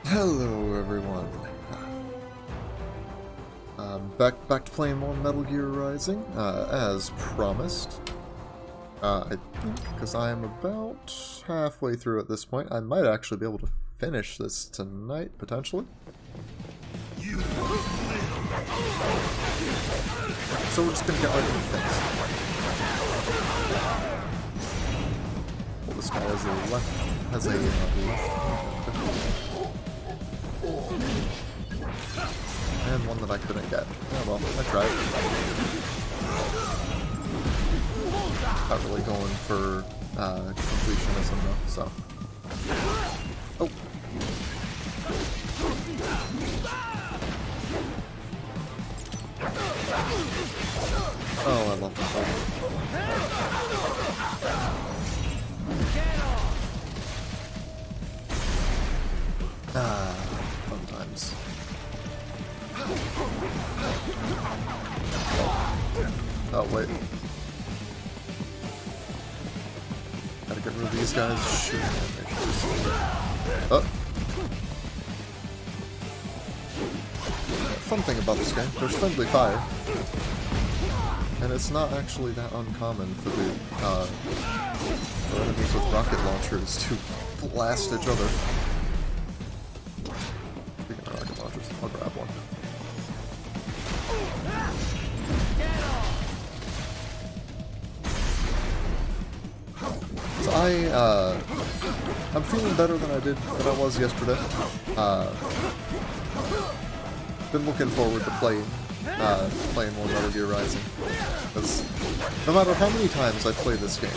Hello, everyone. Back to playing more Metal Gear Rising, as promised. Because I am about halfway through at this point. I might actually be able to finish this tonight, potentially. So we're just gonna get right into things. Well, this guy has a left. And one that I couldn't get. Oh well, I tried. Not really going for completionism though, so. Oh! Oh, I love this one. Fun times. Oh, wait. Gotta get rid of these guys. Shoot. Oh. Fun thing about this game, there's friendly fire. And it's not actually that uncommon for the enemies with rocket launchers to blast each other. Speaking of rocket launchers, I'll grab one. So I'm feeling better than I was yesterday. Been looking forward to playing more Metal Gear Rising, because no matter how many times I play this game,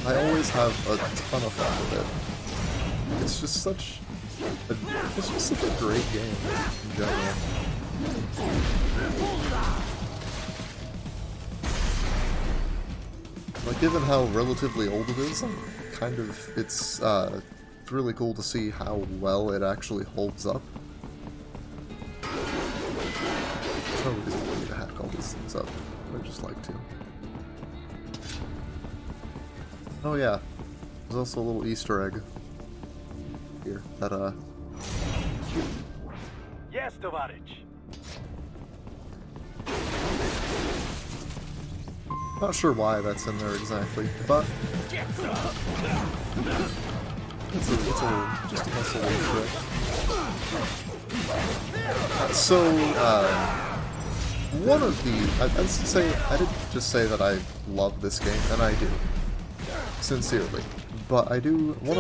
I always have a ton of fun with it. It's just such a great game in general. Like, given how relatively old it is, it's really cool to see how well it actually holds up. There's no reason for me to hack all these things up. I just like to. Oh yeah, there's also a little Easter egg here that Yes, Tovarich. Not sure why that's in there exactly, but it's just a nice little Easter egg. So, one of the I didn't just say that I love this game, and I do, sincerely. But I do one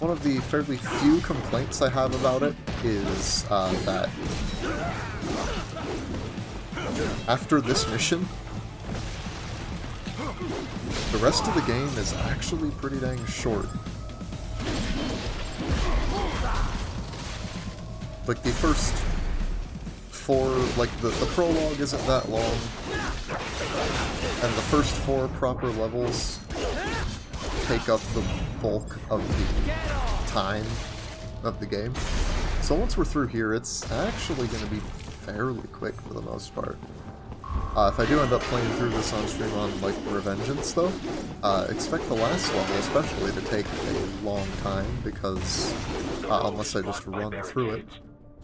of the fairly few complaints I have about it is that after this mission, the rest of the game is actually pretty dang short. Like, the first four, like, the prologue isn't that long, and the first 4 proper levels take up the bulk of the time of the game. So once we're through here, it's actually going to be fairly quick for the most part. If I do end up playing through this on stream on, like, Revengeance, though, expect the last level especially to take a long time, because unless I just run through it.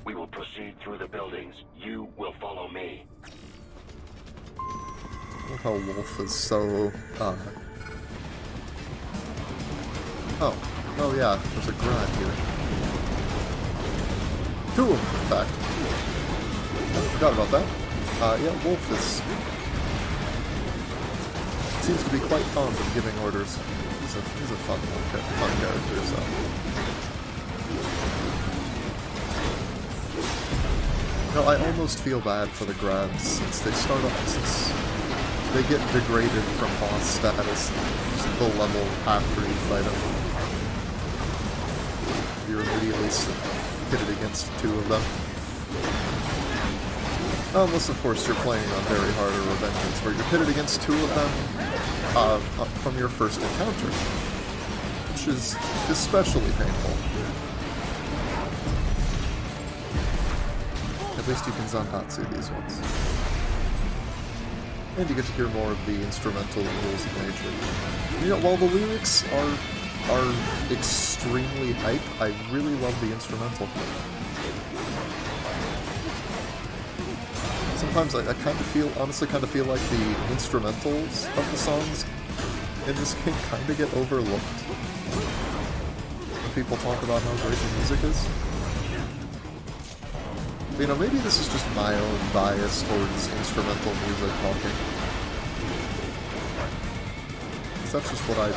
We will proceed through the buildings. You will follow me. Look how Wolf is so, Oh yeah, there's a Grad here. 2 of them, in fact. I forgot about that. Yeah, Wolf seems to be quite fond of giving orders. He's a fun character, so. No, I almost feel bad for the Grads since they they get degraded from boss status just the level after you fight them. You're immediately pitted against 2 of them. Unless, of course, you're playing on very hard or Revengeance, where you're pitted against 2 of them from your first encounter, which is especially painful. At least you can Zandatsu these ones. And you get to hear more of the instrumental rules of nature. You know, while the lyrics are are extremely hype. I really love the instrumental. Sometimes I kind of feel, honestly kind of feel like the instrumentals of the songs in this game kind of get overlooked when people talk about how great the music is. But, you know, maybe this is just my own bias towards instrumental music talking. That's just what I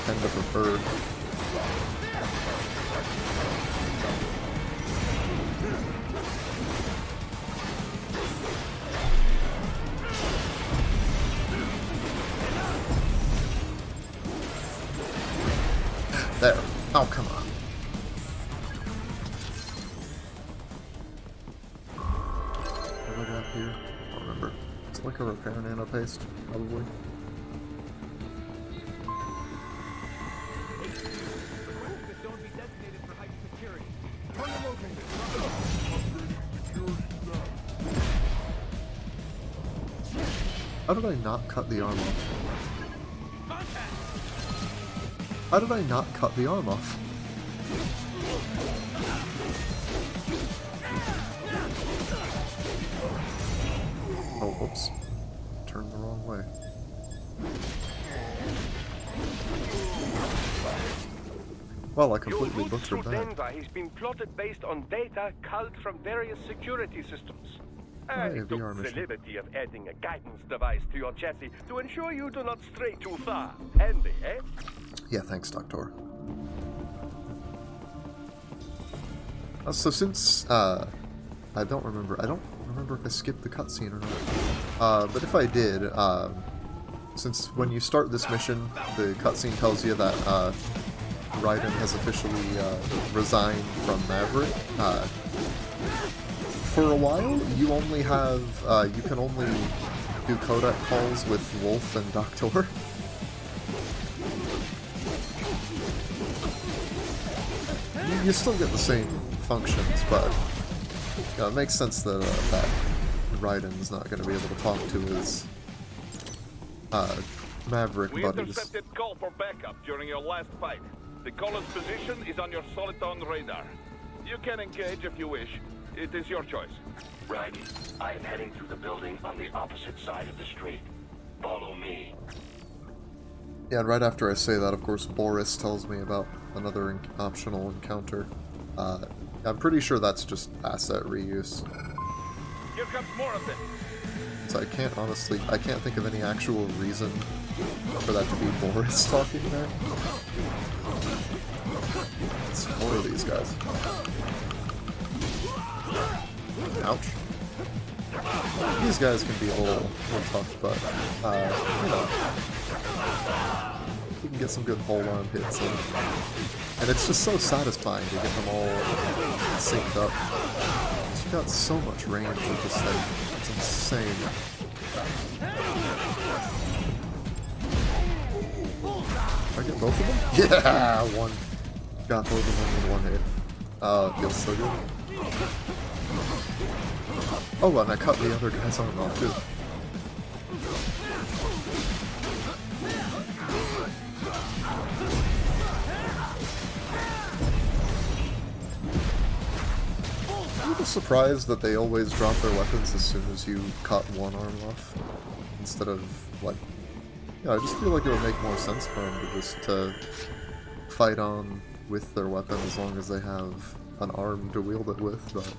tend to prefer. There. Oh, come on. What do I got here? I don't remember. It's like a repair nano paste, probably. How did I not cut the arm off? How did I not cut the arm off? Oh, whoops. Turned the wrong way. Well, I completely butchered that. Denver has been plotted based on data culled from various security systems. Hey, I took VR the mission. liberty of adding a guidance device to your chassis to ensure you do not stray too far. Handy, eh? Yeah, thanks, Doctor. So since, I don't remember if I skipped the cutscene or not. But if I did, since when you start this mission, the cutscene tells you that, Raiden has officially, resigned from Maverick. For a while, you only have, you can only do codec calls with Wolf and Doctor. You still get the same functions, but it makes sense that that Raiden's not going to be able to talk to his Maverick We buddies. intercepted call for backup during your last fight. The caller's position is on your Soliton radar. You can engage if you wish. It is your choice. Right. I am heading through the building on the opposite side of the street. Follow me. Yeah, and right after I say that, of course, Boris tells me about another optional encounter. I'm pretty sure that's just asset reuse. Here comes more of them. So I can't think of any actual reason for that to be Boris talking there. It's 4 of these guys. Ouch. These guys can be a little tough, but, you know, you can get some good hold-on hits in. And it's just so satisfying to get them all synced up. You've got so much range with this thing. It's insane. Did I get both of them? Yeah! One. Got both of them in one hit. It feels so good. Oh, and I cut the other guy's arm off, too. I'm just surprised that they always drop their weapons as soon as you cut one arm off. Instead of, like... Yeah, I just feel like it would make more sense for them to just fight on with their weapon as long as they have an arm to wield it with, but...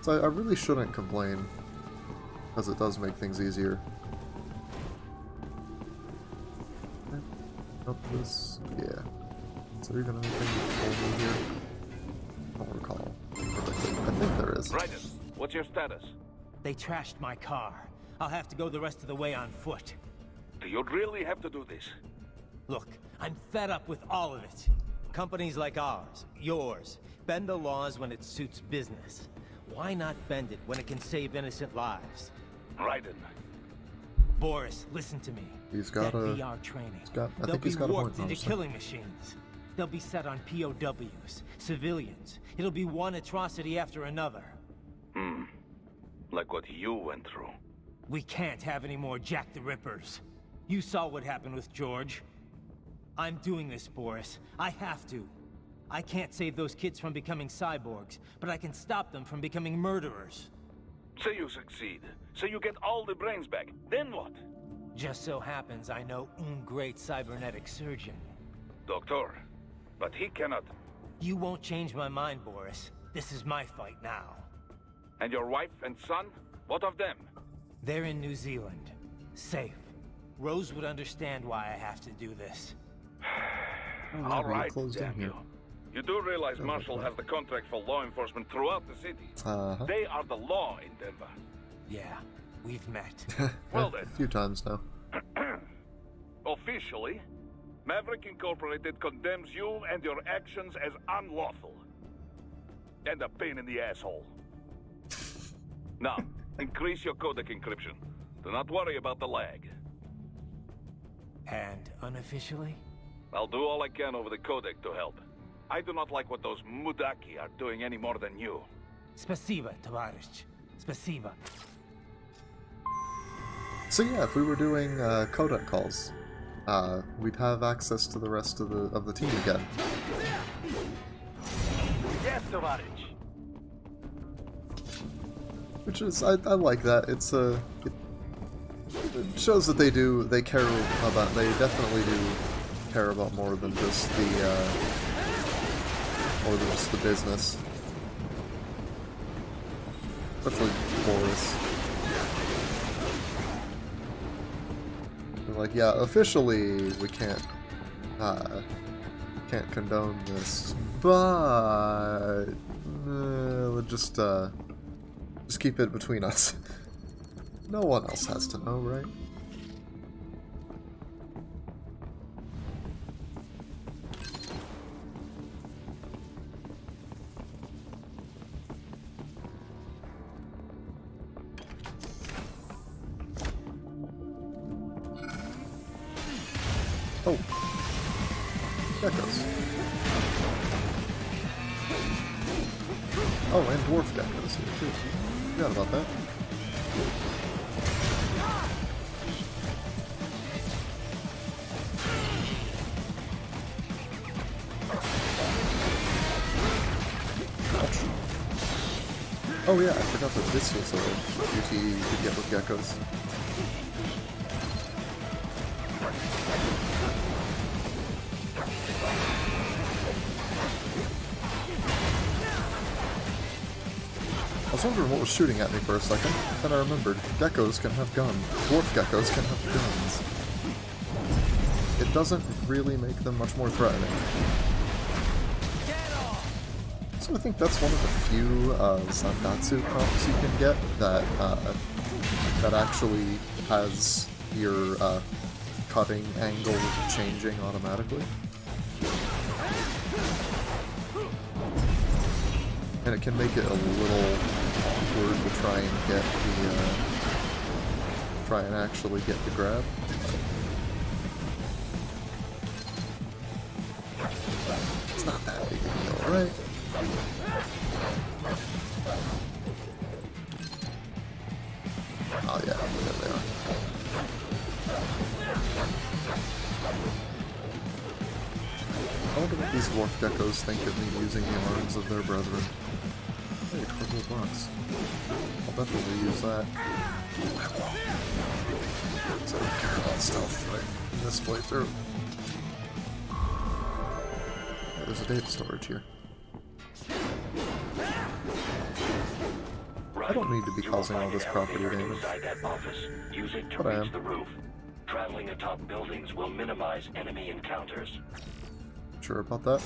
So I really shouldn't complain, because it does make things easier. Up this, yeah. Is there even anything for me here? I don't recall. I think there is. Raiden, what's your status? They trashed my car. I'll have to go the rest of the way on foot. Do you really have to do this? Look, I'm fed up with all of it. Companies like ours, yours, bend the laws when it suits business. Why not bend it when it can save innocent lives? Raiden. Boris, listen to me. He's got that a... VR training. I They'll think be he's got a point, warped into honestly. killing machines. They'll be set on POWs, civilians. It'll be one atrocity after another. Like what you went through. We can't have any more Jack the Rippers. You saw what happened with George. I'm doing this, Boris. I have to. I can't save those kids from becoming cyborgs, but I can stop them from becoming murderers. Say you succeed. Say you get all the brains back. Then what? Just so happens I know un great cybernetic surgeon. Doctor. But he cannot. You won't change my mind, Boris. This is my fight now. And your wife and son? What of them? They're in New Zealand. Safe. Rose would understand why I have to do this. All right, closed in damn here. you. You do realize Marshall has the contract for law enforcement throughout the city. They are the law in Denver. Yeah, we've met. Well then. A few times now. Officially, Maverick Incorporated condemns you and your actions as unlawful. And a pain in the asshole. Now, increase your codec encryption. Do not worry about the lag. And unofficially? I'll do all I can over the codec to help. I do not like what those Mudaki are doing any more than you. Spasiba, Tovarich. Spasiba. So yeah, if we were doing codec calls, we'd have access to the rest of the team again. Yes, Tovarich. Which is, I like that. It shows that they care about, they definitely do care about more than just the business. Especially Boris. They're like, yeah, officially we can't condone this, but let's just keep it between us. No one else has to know, right? Oh. Geckos. Oh, and dwarf geckos here too. Forgot about that. Ouch. Oh yeah, I forgot that this was a beauty you could get with geckos. I was wondering what was shooting at me for a second, then I remembered, geckos can have guns. Dwarf geckos can have guns. It doesn't really make them much more threatening. So I think that's one of the few Zandatsu prompts you can get that that actually has your cutting angle changing automatically. And it can make it a little awkward to try and get the actually get the grab. It's not that big a deal, right? Oh yeah, there they are. I wonder what these dwarf geckos think of me using the arms of their brethren. Hey, purple box. I'll definitely use that. So I don't care about stealth right in this playthrough. Yeah, there's a data storage here. I don't need to be causing all this property damage. Inside that office. Use it to But I reach am. the roof. Traveling atop buildings will minimize enemy encounters. Sure about that?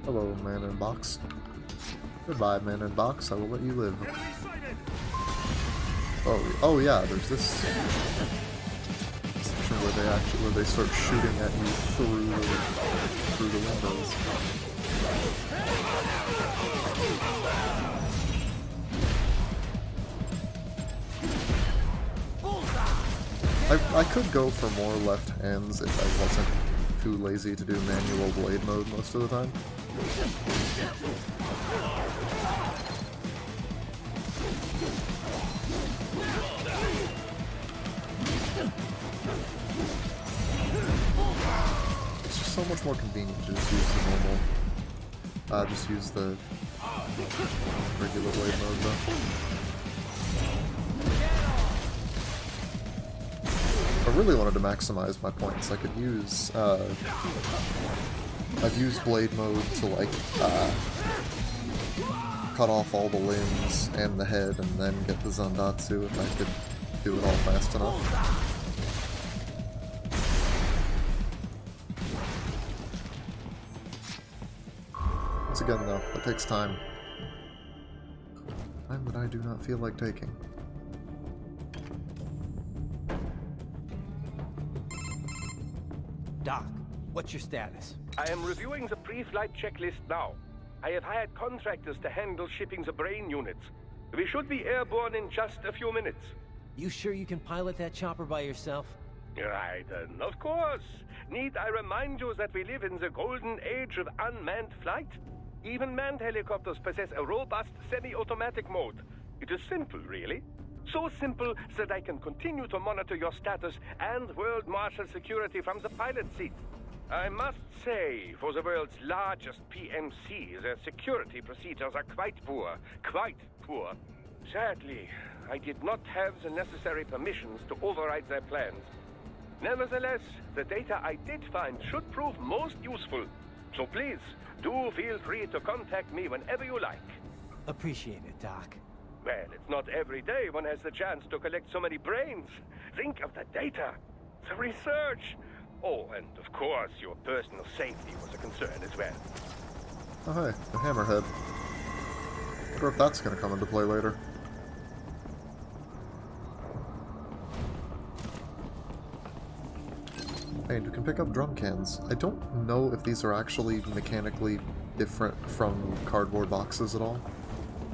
Hello, man in box. Goodbye, man in box. I will let you live. Oh yeah. There's this section where they start shooting at you through the windows. I could go for more left hands if I wasn't too lazy to do manual blade mode most of the time. It's just so much more convenient to just use the normal. Just use the regular blade mode though. If I really wanted to maximize my points, I could use, I've used blade mode to, like, cut off all the limbs and the head and then get the Zandatsu if I could do it all fast enough. Once again, though, it takes time. Time that I do not feel like taking. Doc, what's your status? I am reviewing the pre-flight checklist now. I have hired contractors to handle shipping the brain units. We should be airborne in just a few minutes. You sure you can pilot that chopper by yourself? Right, of course. Need I remind you that we live in the golden age of unmanned flight? Even manned helicopters possess a robust semi-automatic mode. It is simple, really. So simple that I can continue to monitor your status and world marshal security from the pilot seat. I must say, for the world's largest PMC, their security procedures are quite poor. Quite poor. Sadly, I did not have the necessary permissions to override their plans. Nevertheless, the data I did find should prove most useful. So please, do feel free to contact me whenever you like. Appreciate it, Doc. Well, it's not every day one has the chance to collect so many brains. Think of the data, the research. Oh, and of course, your personal safety was a concern as well. Oh hey, the hammerhead. I wonder if that's gonna come into play later. And you can pick up drum cans. I don't know if these are actually mechanically different from cardboard boxes at all.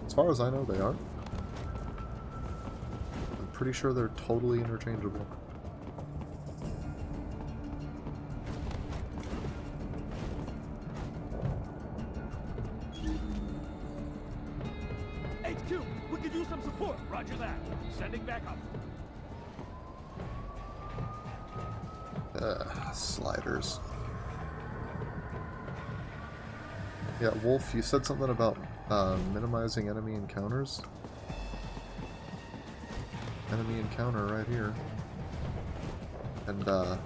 As far as I know, they are. I'm pretty sure they're totally interchangeable. HQ, we could use some support. Roger that. Sending backup. Sliders. Yeah, Wolf, you said something about minimizing enemy encounters. Enemy encounter right here. And, oh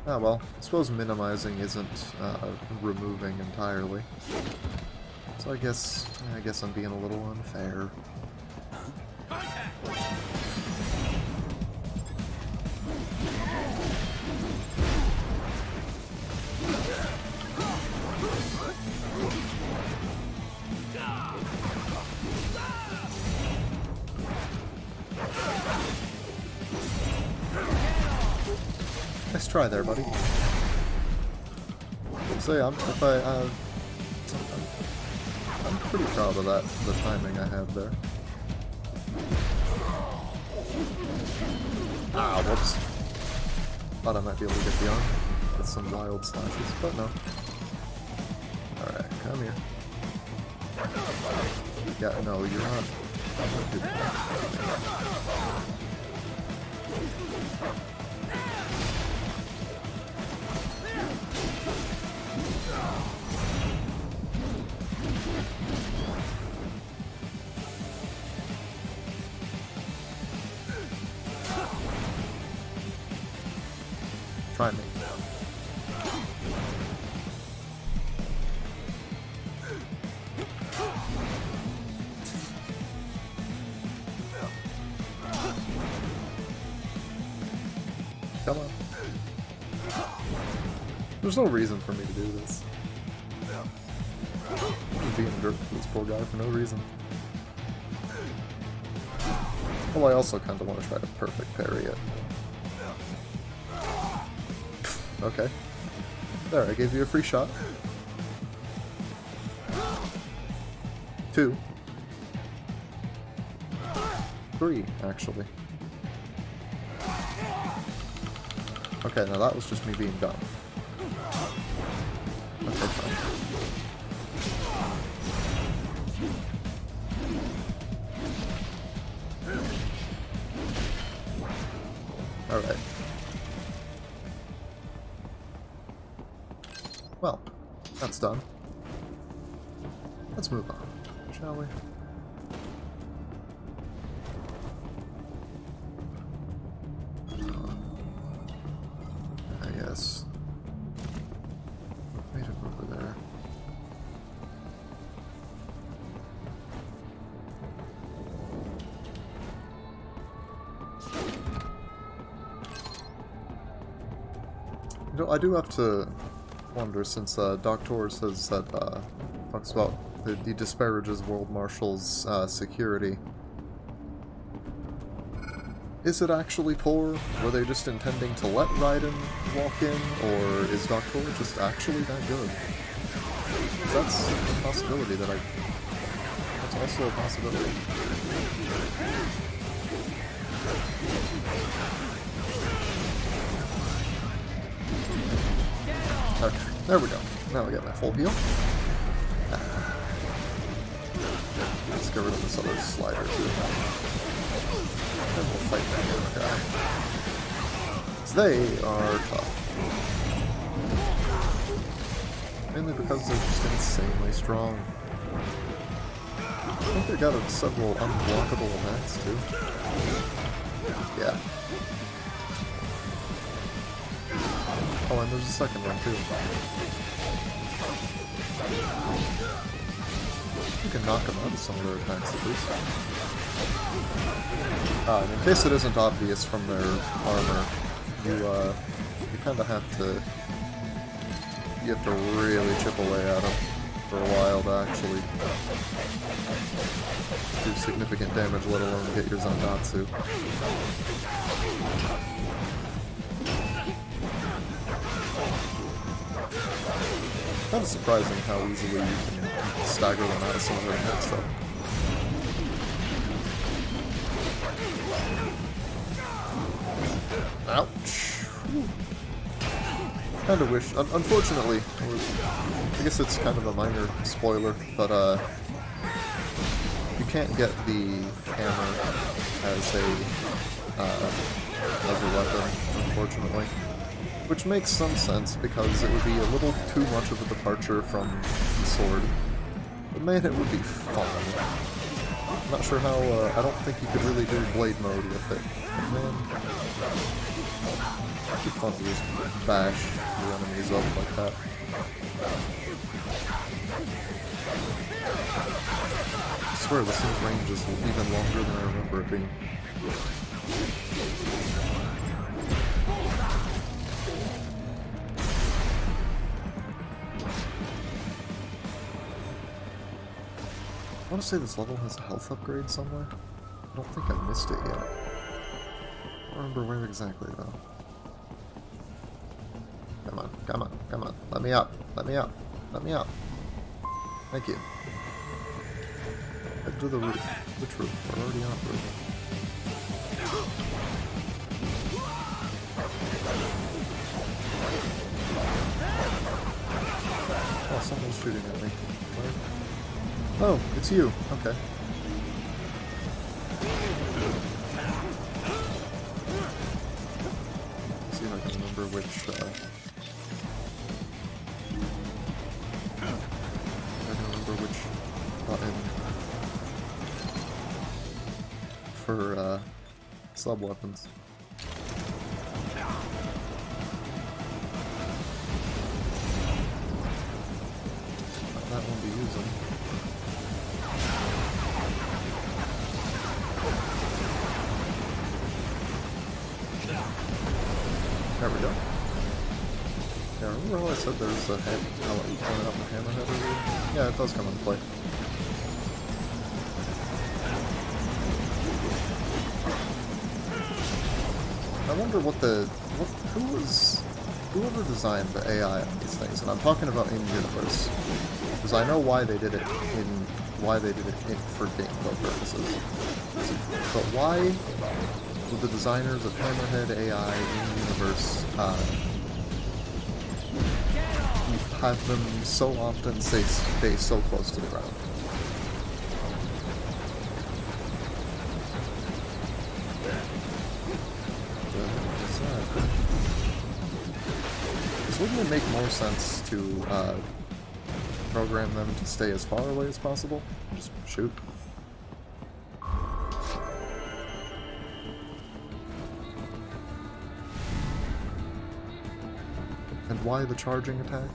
well, I suppose minimizing isn't removing entirely. So I guess I'm being a little unfair. Nice try there, buddy. So yeah, I'm pretty proud of that, the timing I had there. Ah, whoops. Thought I might be able to get the arm with some wild slashes, but no. Alright, come here. Yeah, no, you're not. I'm not good. Try me. Come on. There's no reason for me to do this. I'm being a jerk to this poor guy for no reason. Well, I also kind of want to try to perfect parry it. Okay. There, I gave you a free shot. 2. 3, actually. Okay, now that was just me being dumb. Okay, fine. That's done. Let's move on, shall we? Yes. Wait over there. You know, I do have to wonder, since Doctor says that talks about he disparages World Marshal's security. Is it actually poor? Were they just intending to let Raiden walk in, or is Doctor just actually that good? 'Cause that's a possibility that that's also a possibility. Okay, there we go. Now I get my full heal. Let's get rid of this other slider too. And we'll fight that other guy. 'Cause they are tough. Mainly because they're just insanely strong. I think they got several unblockable attacks too. Yeah. Oh, and there's a second one too. You can knock them out of some of their attacks at least. And in case it isn't obvious from their armor, you kind of have to really chip away at them for a while to actually do significant damage, let alone get your Zandatsu. Kind of surprising how easily you can stagger them out of some of their attacks, though. Ouch. Kind of wish. Unfortunately, I guess it's kind of a minor spoiler, but you can't get the hammer as a weapon, unfortunately. Which makes some sense, because it would be a little too much of a departure from the sword. But man, it would be fun. I'm not sure how, I don't think you could really do blade mode with it. But man, it'd be fun to just bash your enemies up like that. I swear this thing's range is even longer than I remember it being. I want to say this level has a health upgrade somewhere. I don't think I missed it yet. I don't remember where exactly though. Come on, come on, come on. Let me up. Let me up. Let me up. Thank you. Head to the roof. Which roof? We're already on roof. Oh, someone's shooting at me. Where? Oh, it's you. Okay. Let's see if I can remember which, I can remember which button for, sub-weapons. Not that one to use them. There we go. Yeah, remember how I said there's a head? I'll let you point it up the hammerhead earlier? Yeah, it does come into play. I wonder whoever designed the AI on these things, and I'm talking about in-universe, because I know why they did it for gameplay purposes. But why would the designers of Hammerhead AI in-universe have them so often stay so close to the ground? Wouldn't it make more sense to program them to stay as far away as possible. Just shoot. And why the charging attack?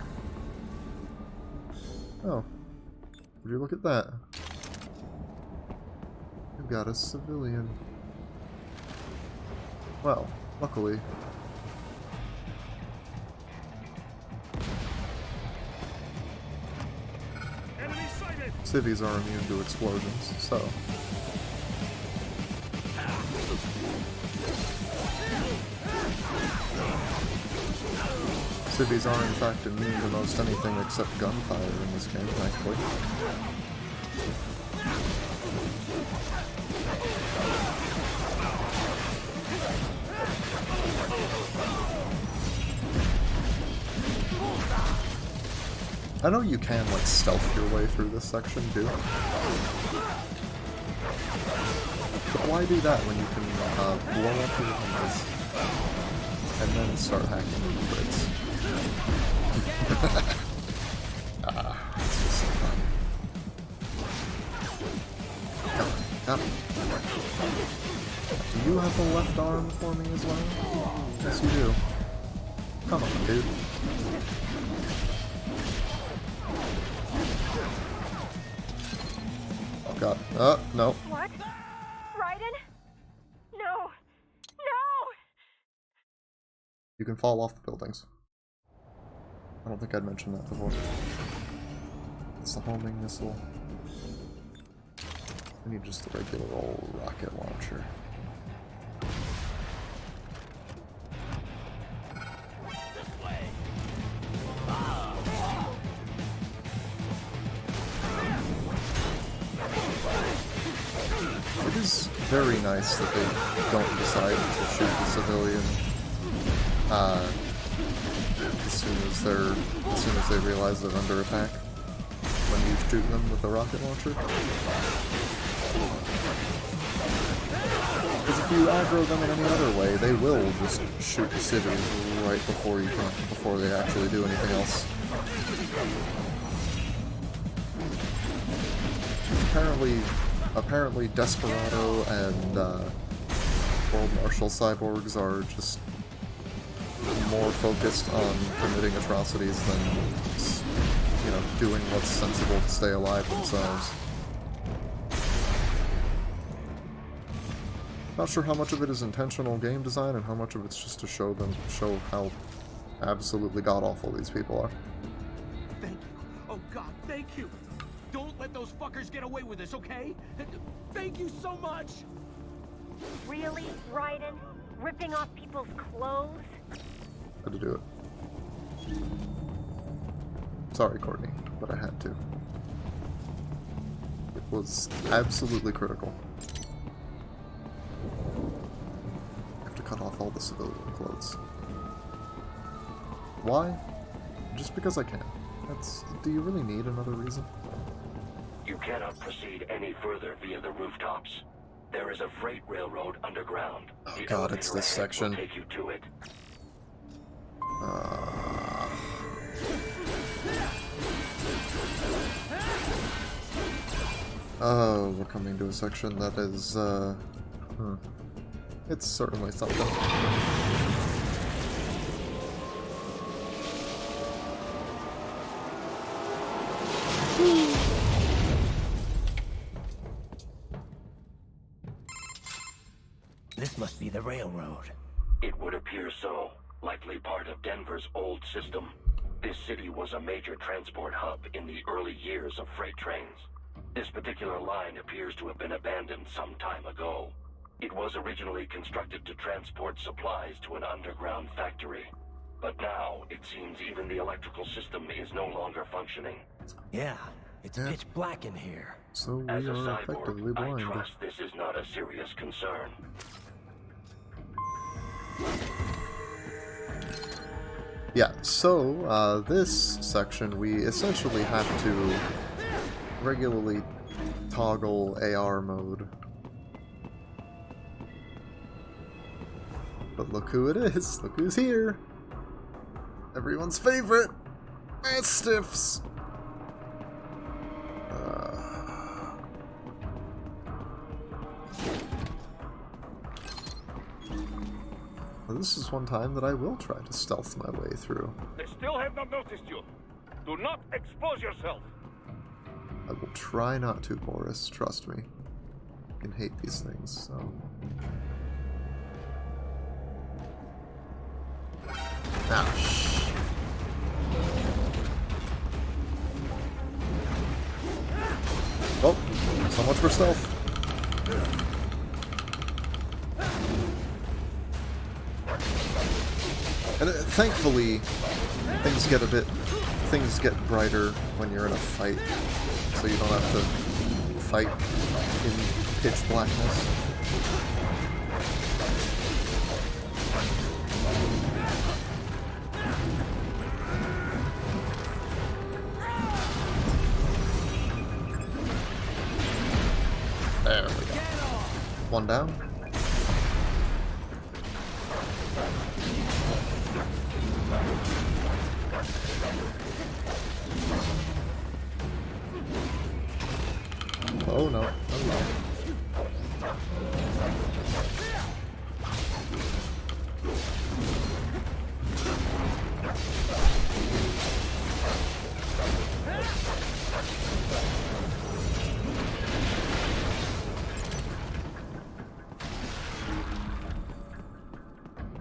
Oh. Would you look at that? We've got a civilian. Well, luckily. Enemy sighted! Civvies are immune to explosions, so. Civvies are in fact immune to most anything except gunfire in this game, thankfully. I know you can, like, stealth your way through this section, too. But why do that when you can blow up your enemies and then start hacking into grids? It's just so fun. Come on. Do you have a left arm for me as well? Yes, you do. Come on, dude. Oh god. No. What? Raiden? No! No! You can fall off the buildings. I don't think I'd mentioned that before. It's the homing missile. I need just the regular old rocket launcher. It is very nice that they don't decide to shoot the civilian as soon as they realize they're under attack when you shoot them with a rocket launcher. Because if you aggro them in any other way, they will just shoot the civvies right before they actually do anything else. Apparently Desperado and World Marshal cyborgs are just more focused on committing atrocities than, you know, doing what's sensible to stay alive themselves. Not sure how much of it is intentional game design and how much of it's just to show how absolutely god-awful these people are. Thank you. Oh god, thank you. Don't let those fuckers get away with this, okay? Thank you so much! Really, Raiden? Ripping off people's clothes? Had to do it. Sorry, Courtney, but I had to. It was absolutely critical. I have to cut off all the civilian clothes. Why? Just because I can. Do you really need another reason? You cannot proceed any further via the rooftops. There is a freight railroad underground. Oh god, it's this section. Will take you to it. Oh, we're coming to a section that is, it's certainly something. This must be the railroad. It would appear so. Likely part of Denver's old system. This city was a major transport hub in the early years of freight trains. This particular line appears to have been abandoned some time ago. It was originally constructed to transport supplies to an underground factory. But now, it seems even the electrical system is no longer functioning. Yeah, it's pitch black in here. So we As a are effectively cyborg, I blind. trust this is not a serious concern. Yeah, so, this section we essentially have to regularly toggle AR mode. But look who it is! Look who's here! Everyone's favorite! Mastiffs! this is one time that I will try to stealth my way through. They still have not noticed you. Do not expose yourself. I will try not to, Boris. Trust me. I can hate these things, so... Ah, shh. Oh, so much for stealth. And thankfully, things get brighter when you're in a fight, so you don't have to fight in pitch blackness. There we go. One down. Oh no. Oh no.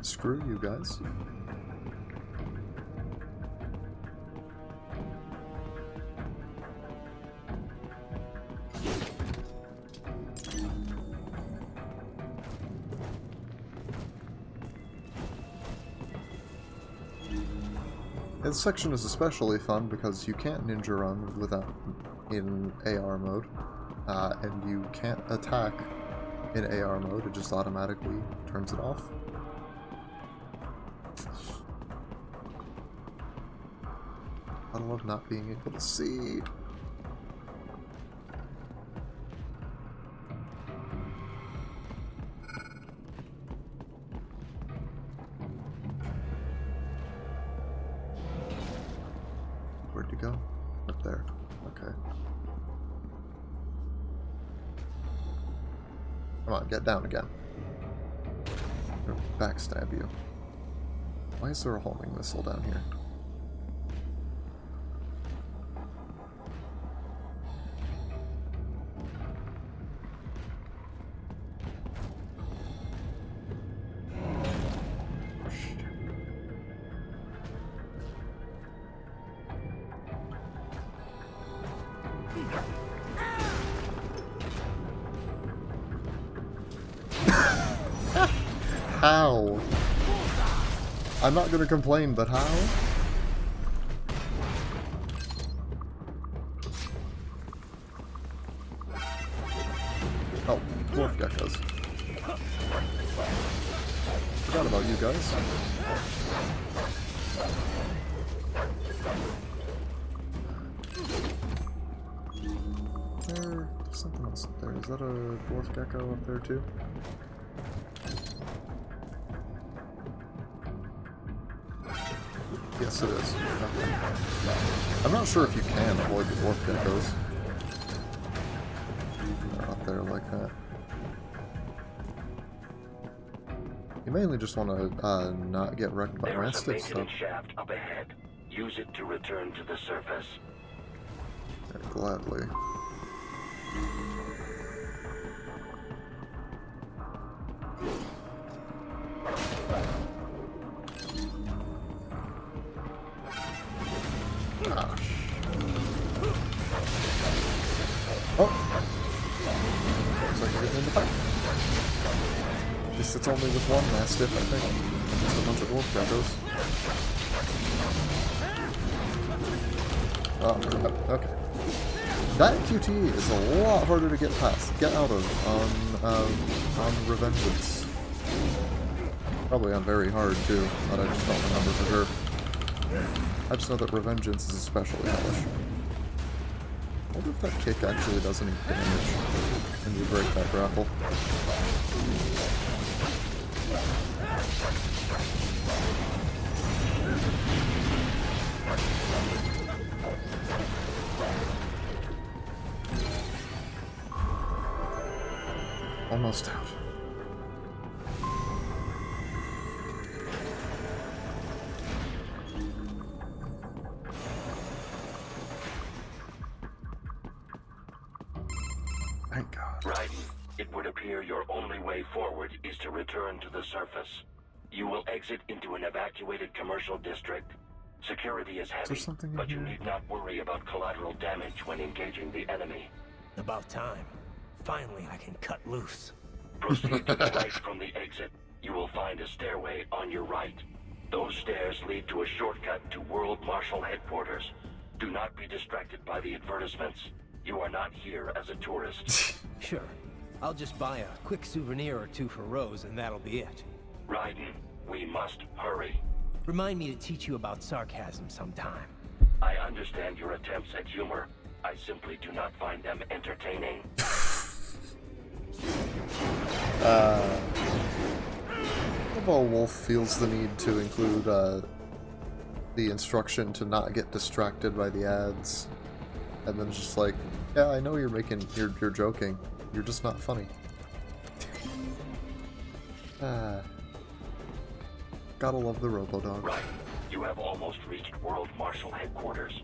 Screw you guys. This section is especially fun because you can't ninja run without in AR mode, and you can't attack in AR mode. It just automatically turns it off. I love not being able to see. Where'd you go? Up there. Okay. Come on, get down again. I'm gonna backstab you. Why is there a homing missile down here? How? I'm not gonna complain, but how? Oh, dwarf geckos. Forgot about you guys. There's something else up there. Is that a dwarf gecko up there too? Yes, it is. Okay. I'm not sure if you can avoid the dwarf geckos. They're up there like that. You mainly just want to not get wrecked by There is a mastiffs, so... maintenance shaft up ahead. Use it to return to the surface. Yeah, gladly. Oh! Looks like we're getting in the fight. At least it's only with one mastiff, I think. Just a bunch of dwarf geckos. Oh, okay. That QT is a lot harder to get out of on Revengeance. Probably on very hard too, but I just don't remember for sure. I just know that Revengeance is especially hellish. I wonder if that kick actually does any damage when you break that grapple. Almost out. Thank God. Raiden, it would appear your only way forward is to return to the surface. You will exit into an evacuated commercial district. Security is heavy, something in but you here? need not worry about collateral damage when engaging the enemy. About time. Finally, I can cut loose. Proceed to the right from the exit. You will find a stairway on your right. Those stairs lead to a shortcut to World Marshal Headquarters. Do not be distracted by the advertisements. You are not here as a tourist. Sure. I'll just buy a quick souvenir or two for Rose, and that'll be it. Raiden, we must hurry. Remind me to teach you about sarcasm sometime. I understand your attempts at humor. I simply do not find them entertaining. While Wolf feels the need to include the instruction to not get distracted by the ads, and then just like, yeah, I know you're joking. You're just not funny. Gotta love the Robodog. Right. You have almost reached World Marshal Headquarters.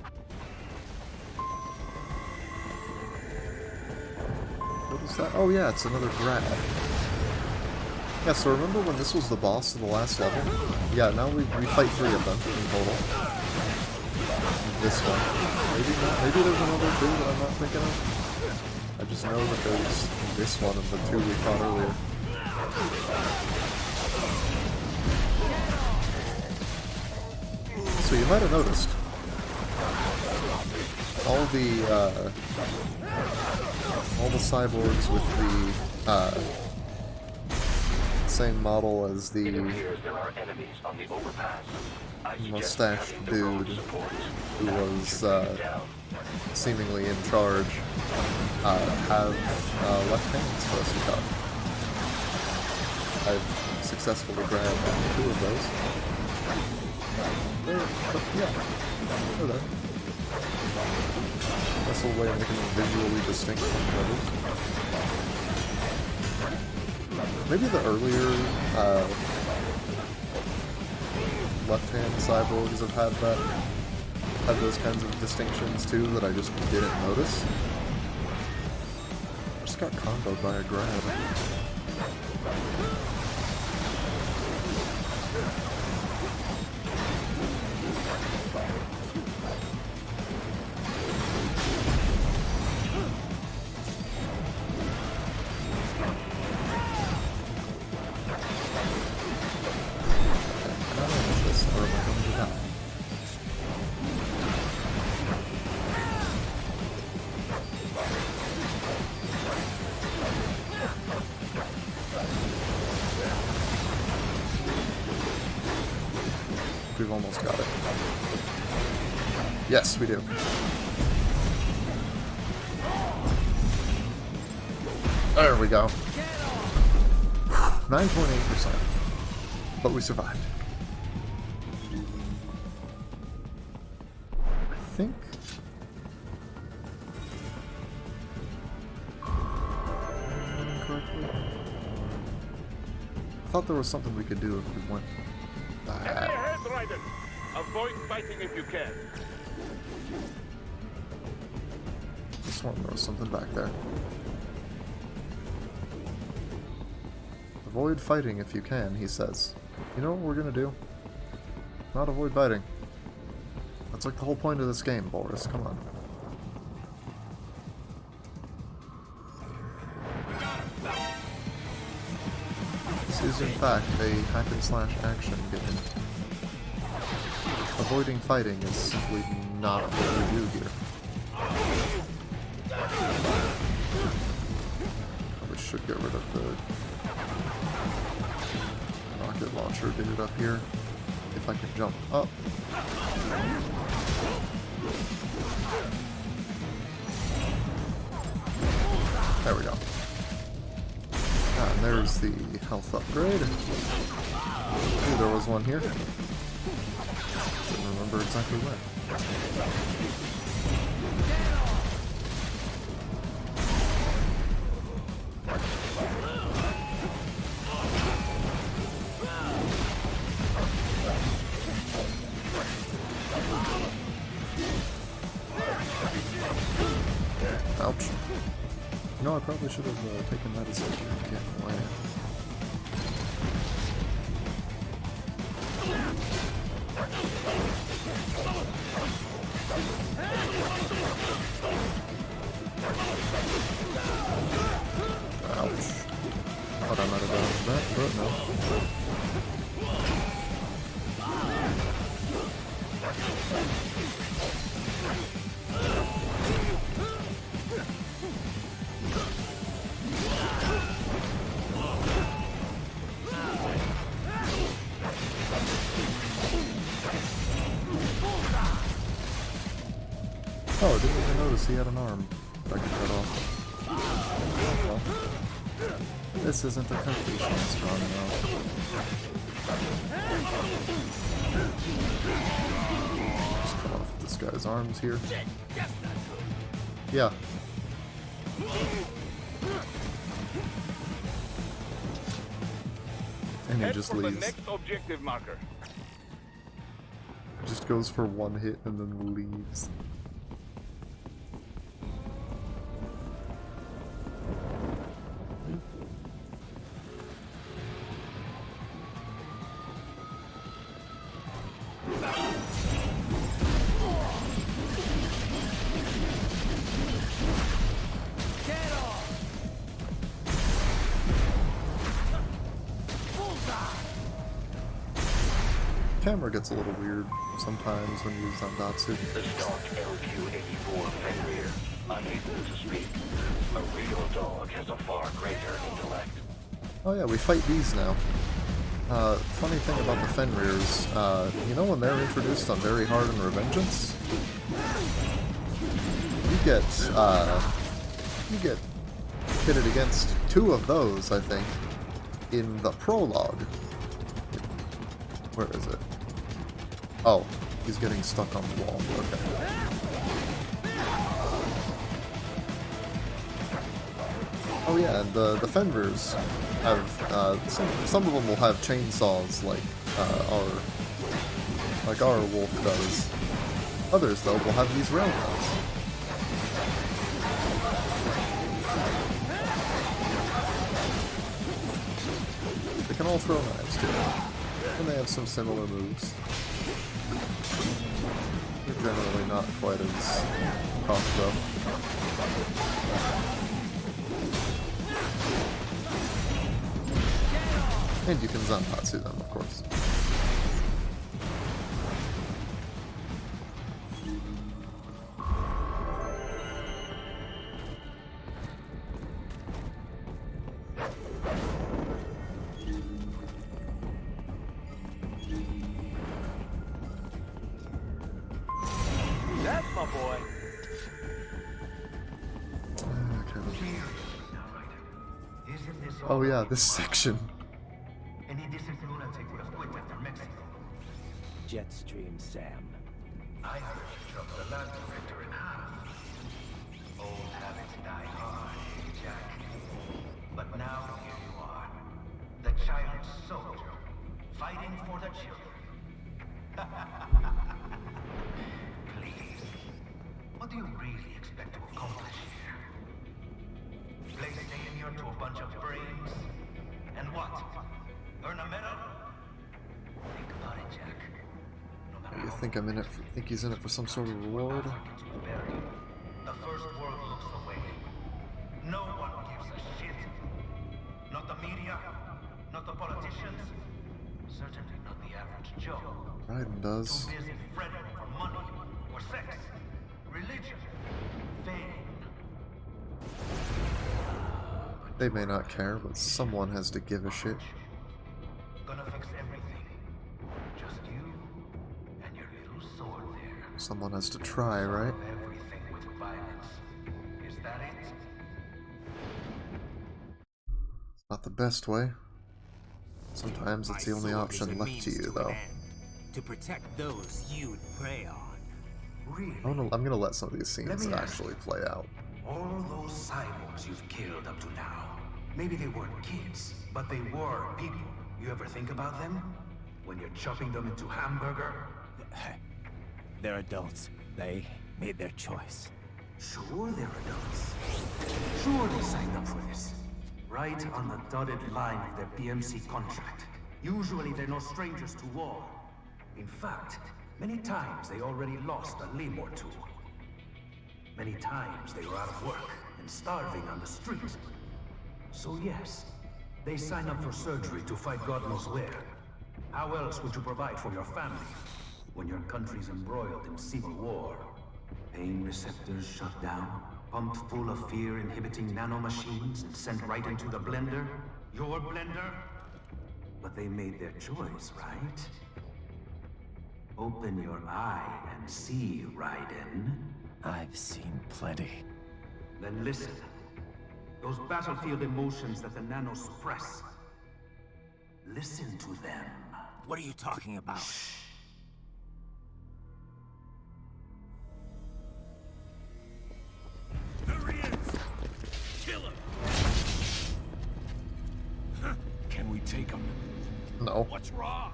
What is that? Oh yeah, it's another grad. Yeah, so remember when this was the boss in the last level? Yeah, now we fight 3 of them in total. This one. Maybe not. Maybe there's another 2 that I'm not thinking of. I just know that there's this one and the 2 we fought earlier. So you might have noticed all the cyborgs with the same model as the It appears there are enemies on the overpass. I suggest mustached heading to dude road support. who was seemingly in charge have left hands for us to cut. I've successfully grabbed 2 of those. Yeah, they're there. That's a way of making them visually distinct from the others. Maybe the earlier left-hand cyborgs have had those kinds of distinctions too that I just didn't notice. Just got comboed by a grab. We've almost got it. Yes, we do. There we go. 9.8%. But we survived. I think... correctly? I thought there was something we could do if we went back. Ahead, Raiden! Avoid fighting if you can. This one, there was something back there. Avoid fighting if you can, he says. You know what we're gonna do? Not avoid fighting. That's like the whole point of this game, Boris. Come on. This is in fact a hack and slash action game. Avoiding fighting is simply not what we do here. Probably should get rid of the rocket launcher dude up here. If I can jump up. There we go. And there's the health upgrade. Ooh, there was one here. Didn't remember exactly where. Ouch. No, I probably should have taken that as a get away. Ouch. Thought I might have dodged that, but no. Oh, I didn't even notice he had an arm I could cut off. Well, this isn't a completion strong enough. Just cut off this guy's arms here. Yeah. And he Head just for the leaves. next objective marker. Just goes for one hit and then leaves. Camera gets a little weird sometimes when you use Zandatsu. The stock LQ-84 Fenrir, unable to speak. A real dog has a far greater intellect. Oh yeah, we fight these now. Funny thing about the Fenrirs, you know when they're introduced on Very Hard and Revengeance? You get pitted against 2 of those, I think, in the prologue. Where is it? Oh, he's getting stuck on the wall. Okay. Oh yeah, and the Fenrirs have some of them will have chainsaws like our wolf does. Others though will have these railguns. They can all throw knives too. And they have some similar moves. They're generally not quite as tough though. And you can Zanbatsu them, of course. That's my boy. Oh yeah, this section. Any decent lunatic would have quit after Mexico. Jetstream, Sam. I heard you dropped the land director in half. Old habits die hard, Jack. But now here you are, the child soldier, fighting for the children. Please, what do you really expect to accomplish here? Play savior to a bunch of brains? And what? Earn a medal? Think about it, Jack. No matter You how think I'm in it? Think he's in it for some sort of reward? Africans were buried, the first world looks away. No one gives a shit. Not the media, not the politicians, certainly not the average Joe. Raiden does. Too busy fretting for money, or sex, religion, fame. They may not care, but someone has to give a shit. Gonna fix everything. Just you and your little sword there. Someone has to try, right? Solve everything with violence. Is that it? It's not the best way. Sometimes it's the only option left to you, though. To protect those you'd prey on. Really? I'm gonna let some of these scenes actually play out. All those cyborgs you've killed up to now, maybe they weren't kids, but they were people. You ever think about them? When you're chopping them into hamburger? They're adults. They made their choice. Sure they're adults. Sure they signed up for this. Right on the dotted line of their PMC contract. Usually they're no strangers to war. In fact, many times they already lost a limb or two. Many times they were out of work and starving on the street. So yes, they sign up for surgery to fight God knows where. How else would you provide for your family when your country's embroiled in civil war? Pain receptors shut down, pumped full of fear-inhibiting nanomachines and sent right into the blender? Your blender? But they made their choice, right? Open your eye and see, Raiden. I've seen plenty. Then listen. Those battlefield emotions that the nanos suppress. Listen to them. What are you talking about? There he is! Kill him! Can we take him? No. What's wrong?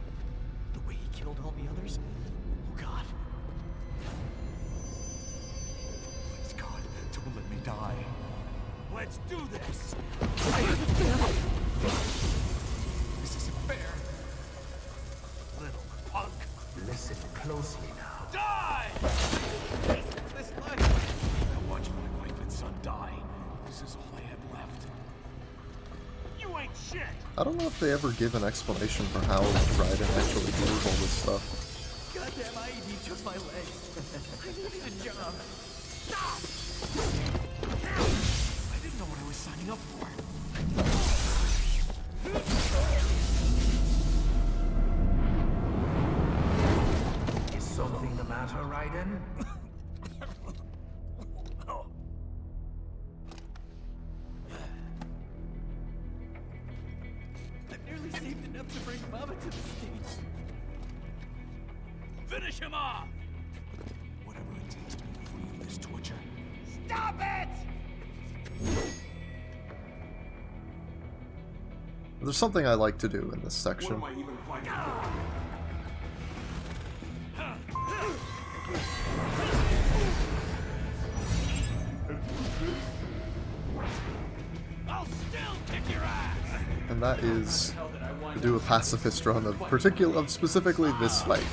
The way he killed all the others? Oh God. Please, God, don't let me die. Let's do this! This isn't fair. Little punk. Listen closely now. Die! This life. I watched my wife and son die. This is all I had left. You ain't shit! I don't know if they ever give an explanation for how Raiden actually does all this stuff. Goddamn IED took my legs. I needed a job. Stop! I didn't know what I was signing up for. Is something the matter, Raiden? I've nearly saved enough to bring Mama to the States. Finish him off! Whatever it takes to be free of this torture. Stop it! There's something I like to do in this section. What am I even fighting for? I'll still kick your ass! And that is to do a pacifist run of specifically this fight.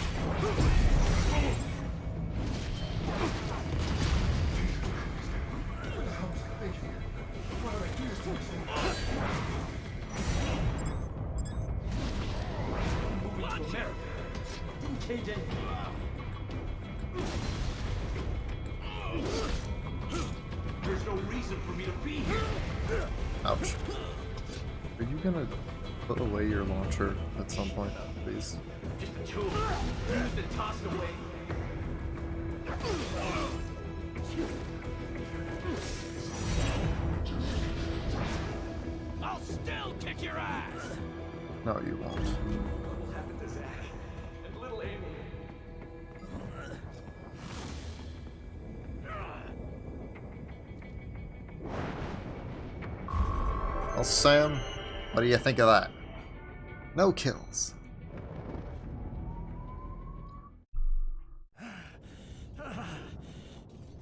There's no reason for me to be here. Ouch. Are you gonna put away your launcher at some point, please? Just a tool. Used and tossed away. I'll still kick your ass. No, you won't. What happened to Zack and little Amy? Well, Sam, what do you think of that? No kills.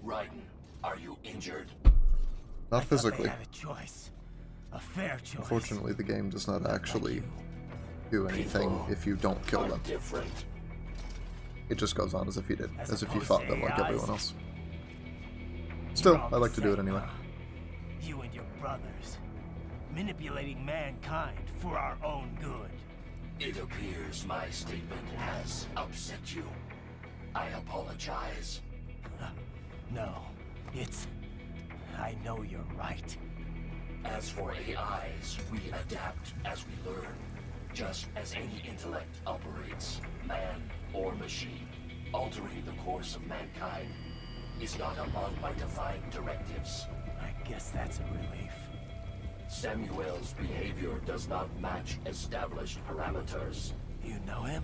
Raiden, are you injured? Not physically. They had a choice. A fair choice. Unfortunately, the game does not actually do anything if you don't kill them. Different. It just goes on as if you did, As as if you opposed fought to them like AIs. everyone else. Still, You're all I like to do it the anyway. same, huh? You and your brothers. Manipulating mankind for our own good. It appears my statement has upset you. I apologize. No, it's... I know you're right. As for AIs, we adapt as we learn. Just as any intellect operates, man or machine. Altering the course of mankind is not among my defined directives. I guess that's a relief. Samuel's behavior does not match established parameters. You know him?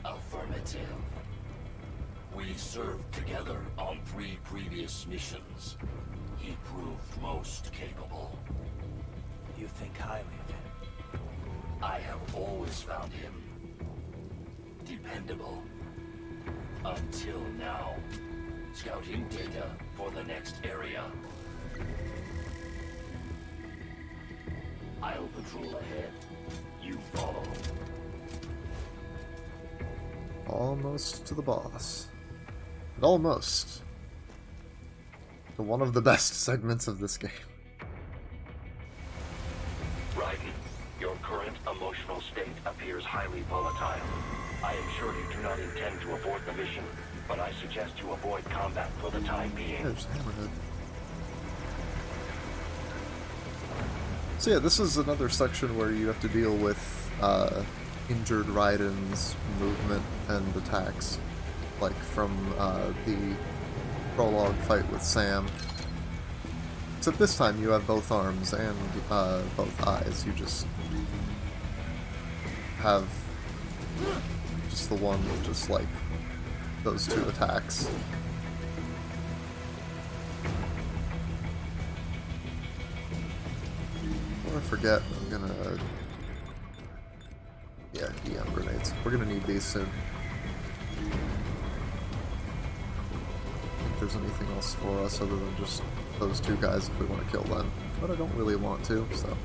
Affirmative. We served together on 3 previous missions. He proved most capable. You think highly of him? I have always found him dependable. Until now. Scouting data for the next area. I'll patrol ahead. You follow. Almost to the boss. And almost to one of the best segments of this game. Raiden, your current emotional state appears highly volatile. I am sure you do not intend to abort the mission, but I suggest you avoid combat for the time being. There's Hammerhead. So yeah, this is another section where you have to deal with injured Raiden's movement and attacks, like from the prologue fight with Sam. Except this time you have both arms and both eyes. You just have just the one with just like those two attacks. Before I forget, I'm gonna... Yeah, EM grenades. We're gonna need these soon. I don't think there's anything else for us other than just those two guys if we want to kill them. But I don't really want to, so...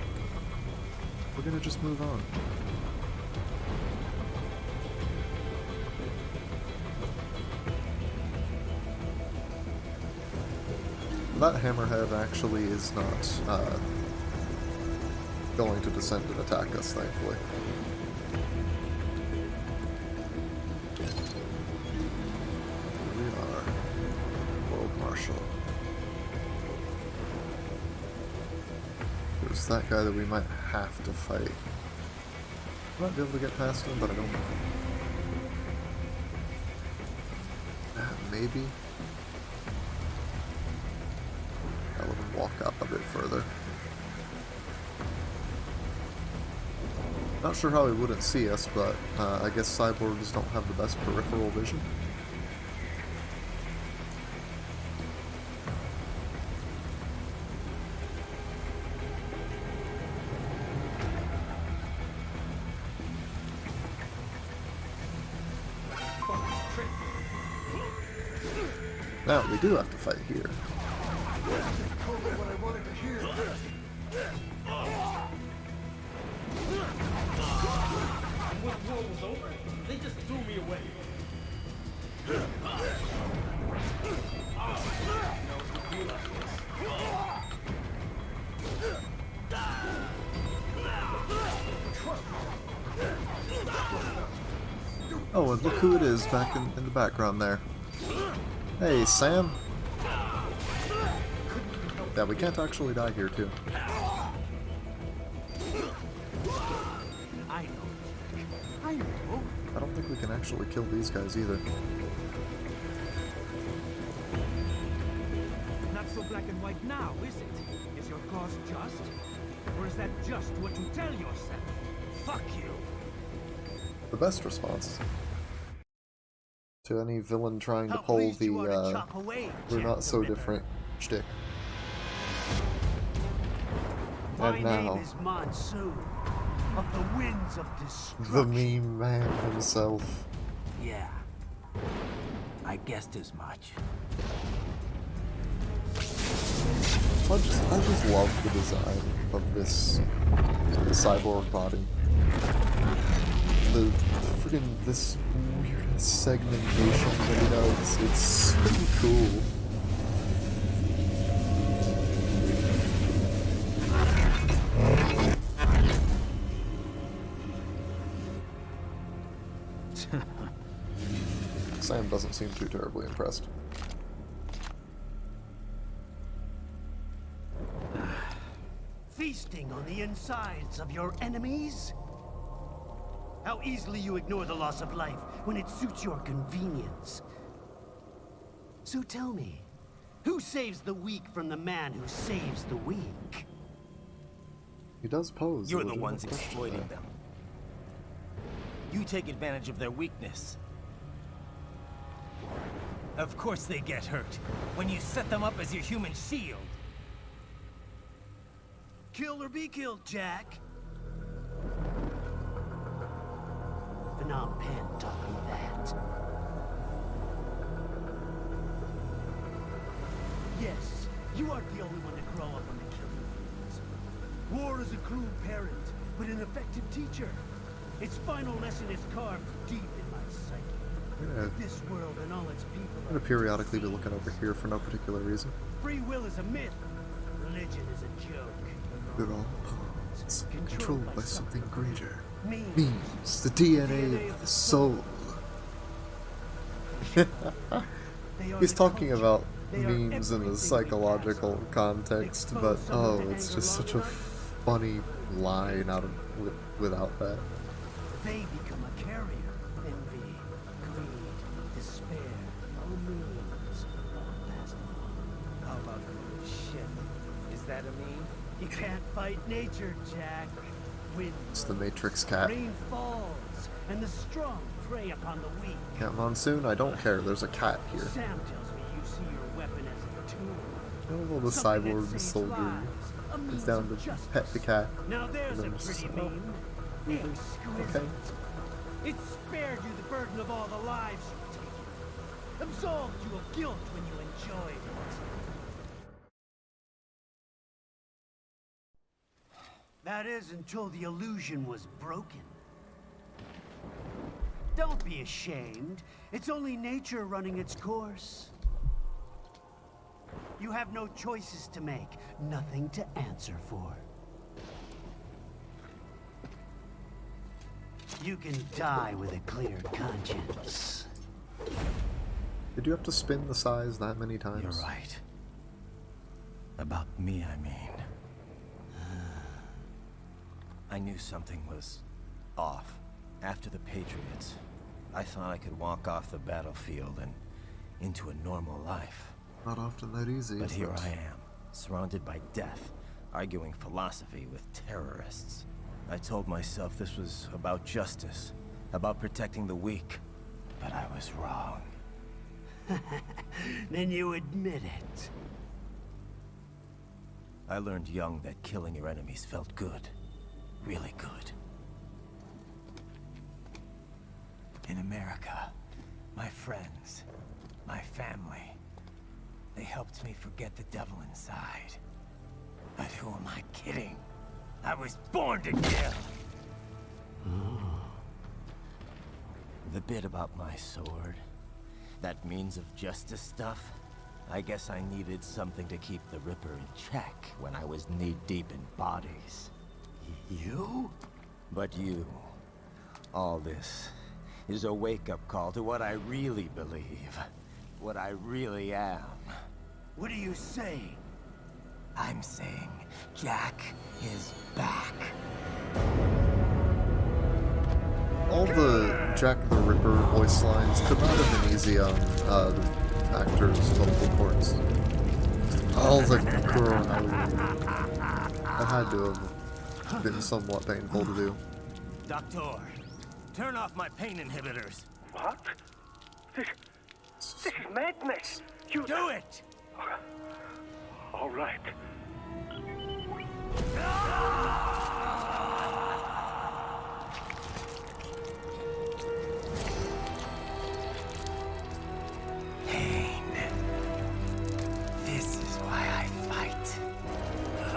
We're gonna just move on. That Hammerhead actually is not going to descend and attack us, thankfully. Here we are. World Marshal. There's that guy that we might have to fight. I might be able to get past him, but I don't know. Maybe. I'll let him walk up a bit further. Not sure how he wouldn't see us, but I guess cyborgs don't have the best peripheral vision. Now, we do have to fight here. When the war was over, they just threw me away. Oh, and look who it is back in the background there. Hey, Sam. Yeah, we can't actually die here, too. I don't think we can actually kill these guys either. Not so black and white now, is it? Is your cause just? Or is that just what you tell yourself? Fuck you! The best response to any villain trying to pull the we're not so different shtick. And My now, name is Monsoon, of the Winds of Destruction. the meme man himself. Yeah, I guessed as much. I just love the design of this cyborg body. The freaking this weird segmentation that he does. It's pretty cool. Sam doesn't seem too terribly impressed. Feasting on the insides of your enemies? How easily you ignore the loss of life when it suits your convenience. So tell me, who saves the weak from the man who saves the weak? He does pose. You're the ones exploiting them. You take advantage of their weakness. Of course they get hurt when you set them up as your human shield. Kill or be killed, Jack. Phnom Penh taught me that. Yes, you aren't the only one to grow up on the killing fields. War is a cruel parent, but an effective teacher. Its final lesson is carved deep in my psyche. Yeah. This world and all its people I'm gonna periodically be looking over here for no particular reason. Free will is a myth. Religion is a joke. They're all pawns, controlled by something greater. Memes. Memes, the DNA of the soul. He's talking about memes in a psychological context, but oh, it's just such a funny line out of without that. They become a carrier. Envy, greed, despair, all memes, all passed along. How about shit? Is that a meme? You can't fight nature, Jack. Wind It's the Matrix cat. rain falls, and the strong prey upon the weak. Cat Monsoon, I don't care, there's a cat here. Sam tells me you see your weapon as a tool. Oh, the Something that cyborg saves soldier lives, a is means down of to justice. pet the cat. Now there's a And then pretty just- meme. Exquisite. Okay. It spared you the burden of all the lives you've taken. Absolved you of guilt when you enjoyed it. That is until the illusion was broken. Don't be ashamed. It's only nature running its course. You have no choices to make, nothing to answer for. You can die with a clear conscience. Did you have to spin the size that many times? You're right. About me, I mean. I knew something was off. After the Patriots, I thought I could walk off the battlefield and into a normal life. Not often that easy, But is here it? I am, surrounded by death, arguing philosophy with terrorists. I told myself this was about justice, about protecting the weak. But I was wrong. Then you admit it. I learned young that killing your enemies felt good. Really good. In America, my friends, my family, they helped me forget the devil inside. But who am I kidding? I was born to kill! The bit about my sword, that means of justice stuff, I guess I needed something to keep the Ripper in check when I was knee-deep in bodies. You? But you, all this, is a wake-up call to what I really believe. What I really am. What are you saying? I'm saying Jack is back. All the Jack the Ripper voice lines could not have been easy on the actors' vocal cords. All the growling. That had to have been somewhat painful to do. Doctor, turn off my pain inhibitors. What? This is madness. You Do it! All right. Pain. This is why I fight.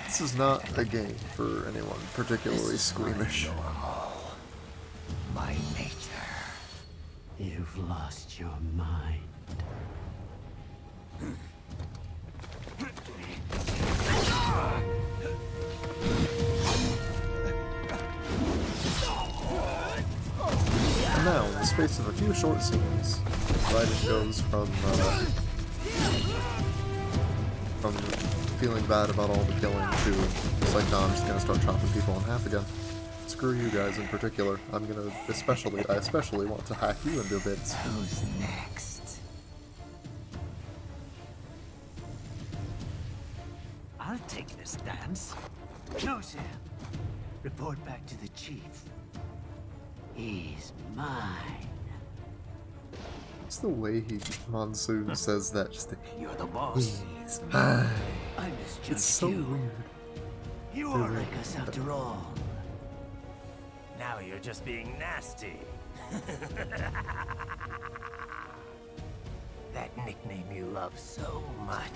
This is not a game for anyone particularly squeamish. Normal. My nature. You've lost your mind. And now, in the space of a few short scenes, Raiden goes from feeling bad about all the killing to it's like, no, I'm just gonna start chopping people in half again. Screw you guys in particular. I especially want to hack you into bits. Who's next? I'll take this dance. No, Sam. Report back to the chief. He's mine. It's the way Monsoon says that. Just You're the boss. he's mine. I misjudged It's so you. weird. You are like us after all. Now now you're just being nasty. That nickname you love so much.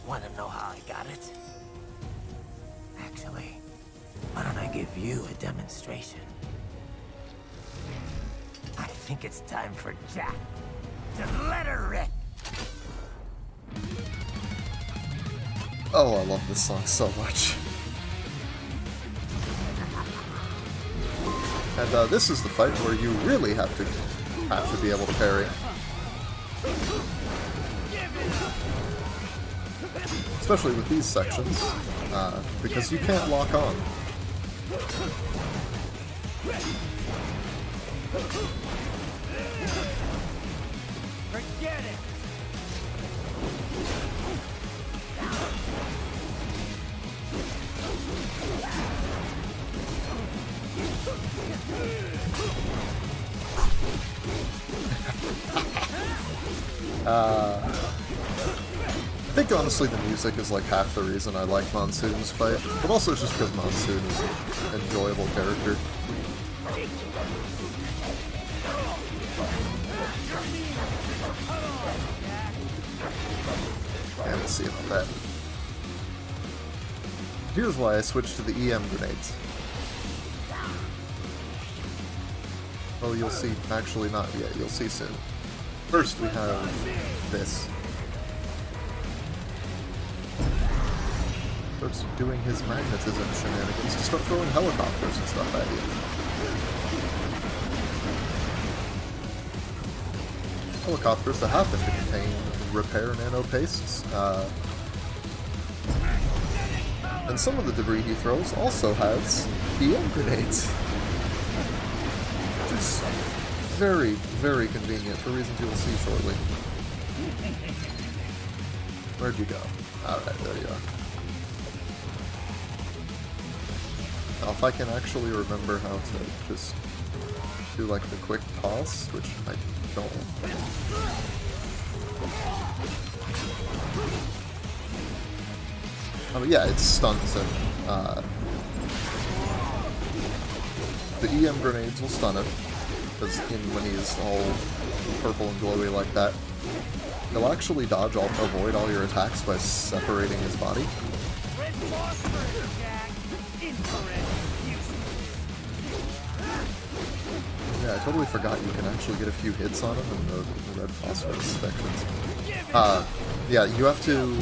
Want to know how I got it? Actually, why don't I give you a demonstration? I think it's time for Jack to let her rip. Oh, I love this song so much. And this is the fight where you really have to be able to parry. Especially with these sections, because you can't lock on. Forget it! I think honestly the music is like half the reason I like Monsoon's fight, but also just because Monsoon is an enjoyable character. Yeah, let's see about that. Here's why I switched to the EM grenades. Oh, you'll see. Actually, not yet. You'll see soon. First, we have this. Starts doing his magnetism shenanigans to start throwing helicopters and stuff at you. Helicopters that happen to contain repair nano pastes. And some of the debris he throws also has EM grenades. Which is very, very convenient for reasons you will see shortly. Where'd you go? Alright, there you are. Now, if I can actually remember how to just do like the quick toss, which I don't. Oh yeah, it stuns him. The EM grenades will stun him, because when he's all purple and glowy like that, he'll actually avoid all your attacks by separating his body. Yeah, I totally forgot you can actually get a few hits on him in the red phosphorus sections. Yeah, you have to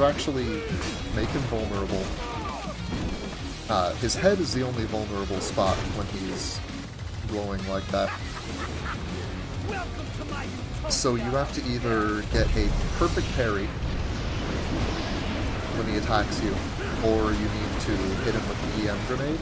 actually make him vulnerable. His head is the only vulnerable spot when he's glowing like that. So you have to either get a perfect parry when he attacks you, or you need to hit him with an EM grenade.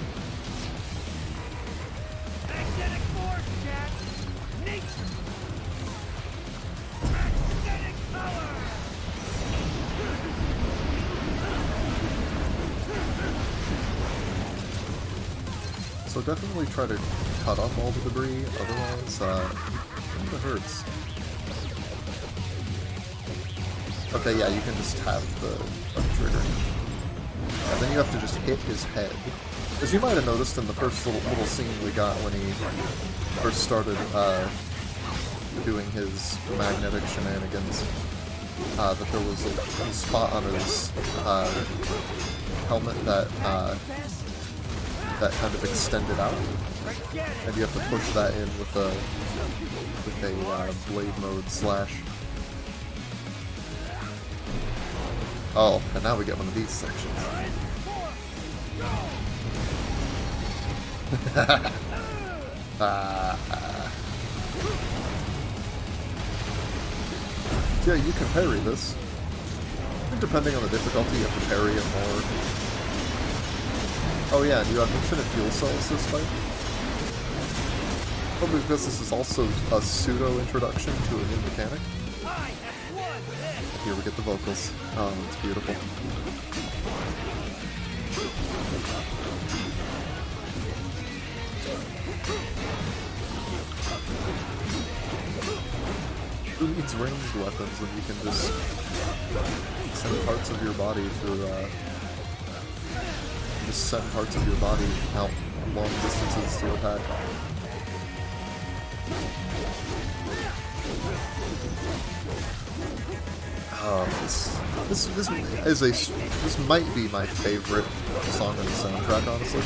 So definitely try to cut off all the debris, otherwise it hurts. Okay, yeah, you can just tap the trigger. And then you have to just hit his head. As you might have noticed in the first little scene we got when he first started doing his magnetic shenanigans, that there was a spot on his helmet that kind of extended out, and you have to push that in with a blade mode slash. Oh, and now we get one of these sections. Yeah, you can parry this. And depending on the difficulty, you have to parry it more. Oh yeah, and you have infinite fuel cells this fight. Probably because this is also a pseudo-introduction to a new mechanic. Here we get the vocals. Oh, it's beautiful. Who needs ranged weapons when you can just send parts of your body through, just send parts of your body out long distances to attack. This this might be my favorite song on the soundtrack, honestly.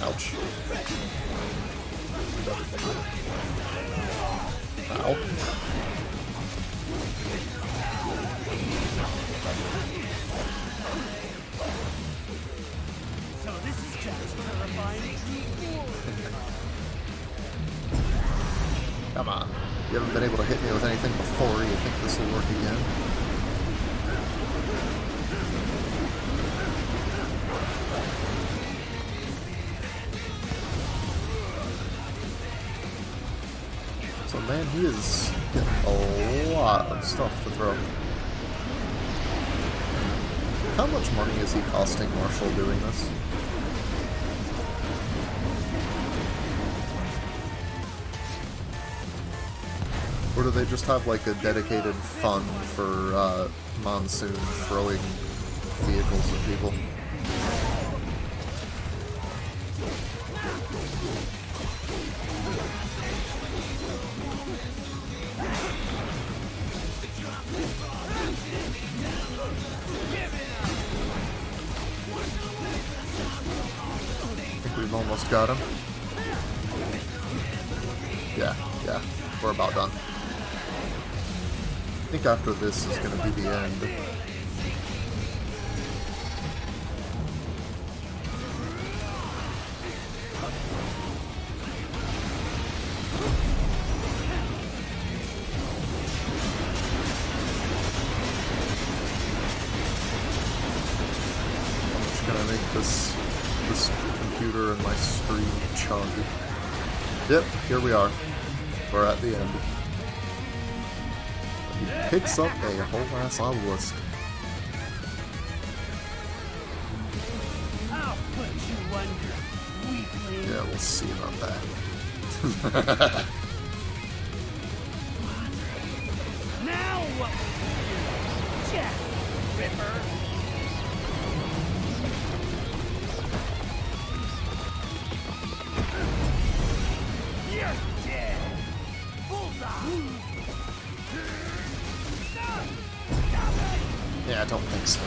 Ouch. Ow. So this is just for the refining. Come on. You haven't been able to hit me with anything before. You think this will work again? So man, he is getting a lot of stuff to throw. How much money is he costing Marshall doing this? Or do they just have like a dedicated fund for Monsoon throwing vehicles at people? I think we've almost got him. Yeah, we're about done. I think after this is going to be the end. I'm just going to make this computer and my stream chug. Yep, here we are. We're at the end. He picks up a whole ass obelisk. I'll put you under, weakling. Yeah, we'll see about that. Now what will you do? Jack Ripper. You're dead. Bullseye. Yeah, I don't think so.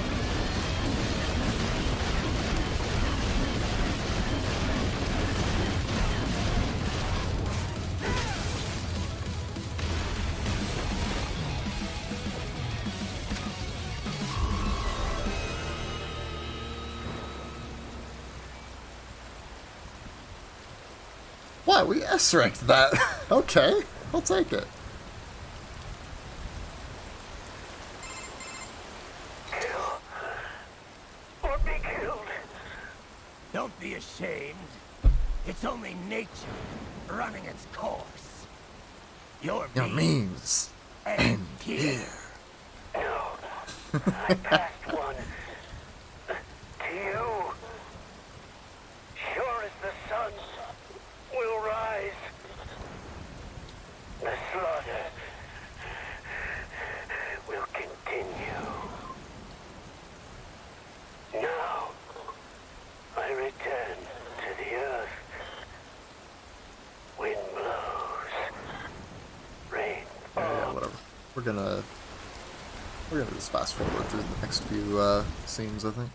What? We S-ranked that. Okay, I'll take it. Don't be ashamed. It's only nature running its course. Your means end here. No. I passed one. To you. Sure as the sun will rise. The slaughter will continue. Now, I return to the earth. Wind blows. Rain falls. Yeah, whatever. We're gonna just fast forward through the next few scenes, I think.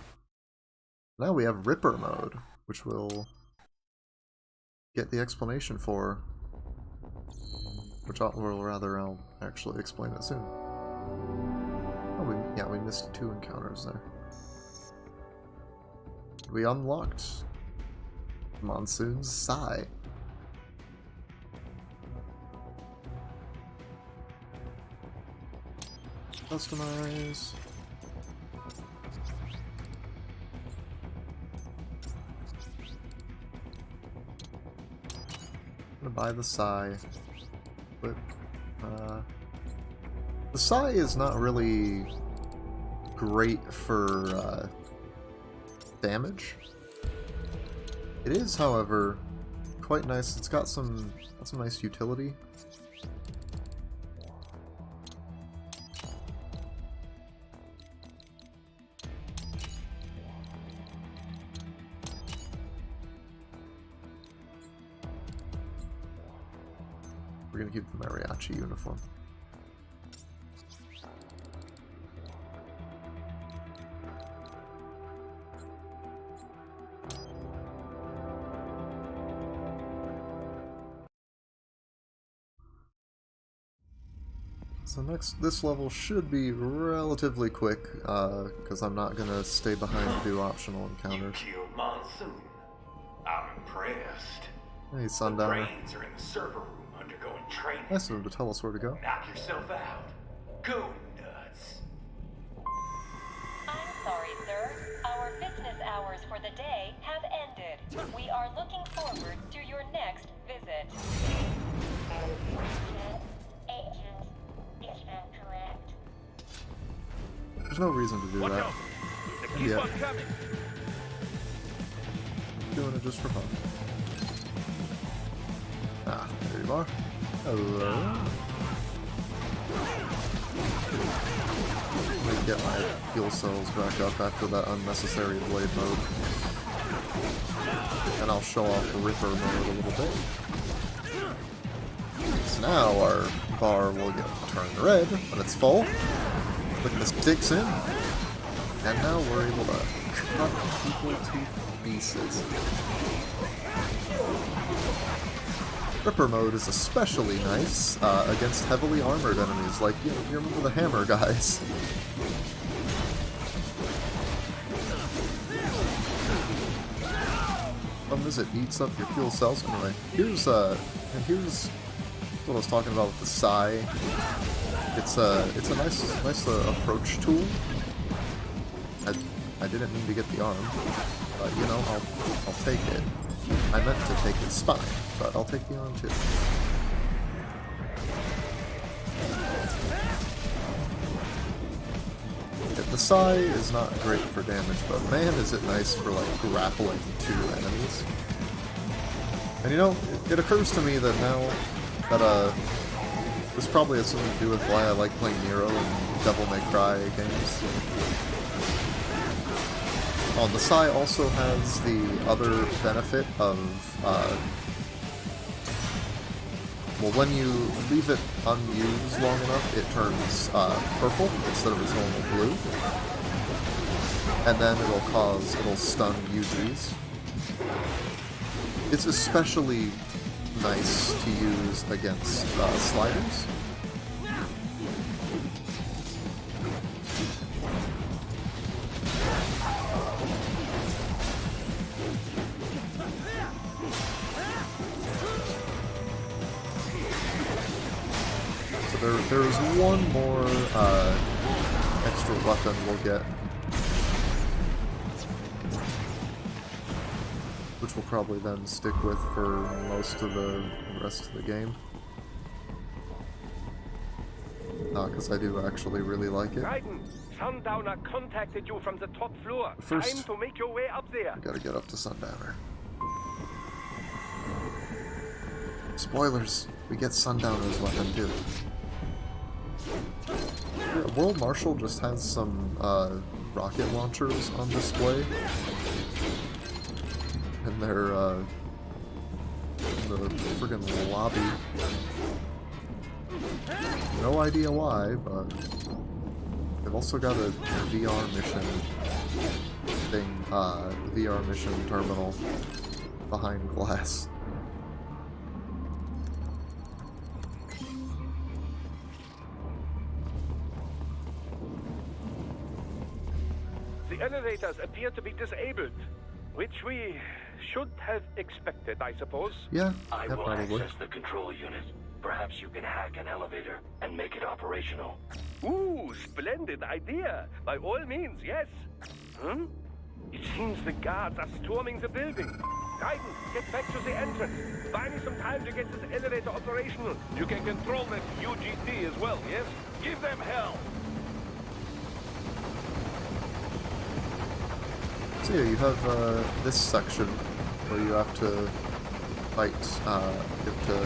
Now we have Ripper mode, which we'll get the explanation for. Which I'll actually explain it soon. Oh, we missed 2 encounters there. We unlocked Monsoon's Sigh. Customize. I'm gonna buy the Sigh. But the Sigh is not really great for damage. It is, however, quite nice. It's got some nice utility. We're gonna keep the mariachi uniform. So this level should be relatively quick, because I'm not gonna stay behind to do optional encounters. You killed Monsoon. I'm impressed. Hey, The Sundowner. brains are in the server room undergoing training. Nice of him to tell us where to go. Knock yourself out. Go nuts. I'm sorry, sir. Our business hours for the day have ended. We are looking forward to your next visit. Agent, is that correct? There's no reason to do Watch that. out! They keep Yeah. on coming! Doing it just for fun. Ah, there you are. Hello. Let me get my fuel cells back up after that unnecessary blade mode. And I'll show off the Ripper mode a little bit. So now our bar will get turned red when it's full. Put the sticks in. And now we're able to cut people to pieces. Ripper mode is especially nice against heavily armored enemies, like, you remember the hammer guys. Problem is, it eats up your fuel cells. Anyway, here's what I was talking about with the Psy. It's a nice approach tool. I didn't mean to get the arm, but you know, I'll take it. I meant to take his spine, but I'll take the arm too. The Psy is not great for damage, but man is it nice for like grappling two enemies. And you know, it occurs to me that now that this probably has something to do with why I like playing Nero and Devil May Cry games. The Psy also has the other benefit of, well, when you leave it unused long enough, it turns purple instead of its normal blue. And then it'll stun UGs. It's especially nice to use against sliders. There's one more extra weapon we'll get, which we'll probably then stick with for most of the rest of the game. Because I do actually really like it. Raiden, Sundowner contacted you from the top floor. First, Time to make your way up there. We gotta get up to Sundowner. Spoilers, we get Sundowner's weapon too. World Marshal just has some rocket launchers on display, and they're in the friggin' lobby. No idea why, but they've also got a VR mission thing, VR mission terminal behind glass. The elevators appear to be disabled, which we should have expected, I suppose. Yeah, I yeah, will probably. access the control unit. Perhaps you can hack an elevator and make it operational. Ooh, splendid idea. By all means, yes. It seems the guards are storming the building. Raiden, get back to the entrance. Buy me some time to get this elevator operational. You can control that UGT as well, yes? Give them hell! So yeah, you have this section where you have to fight, you have to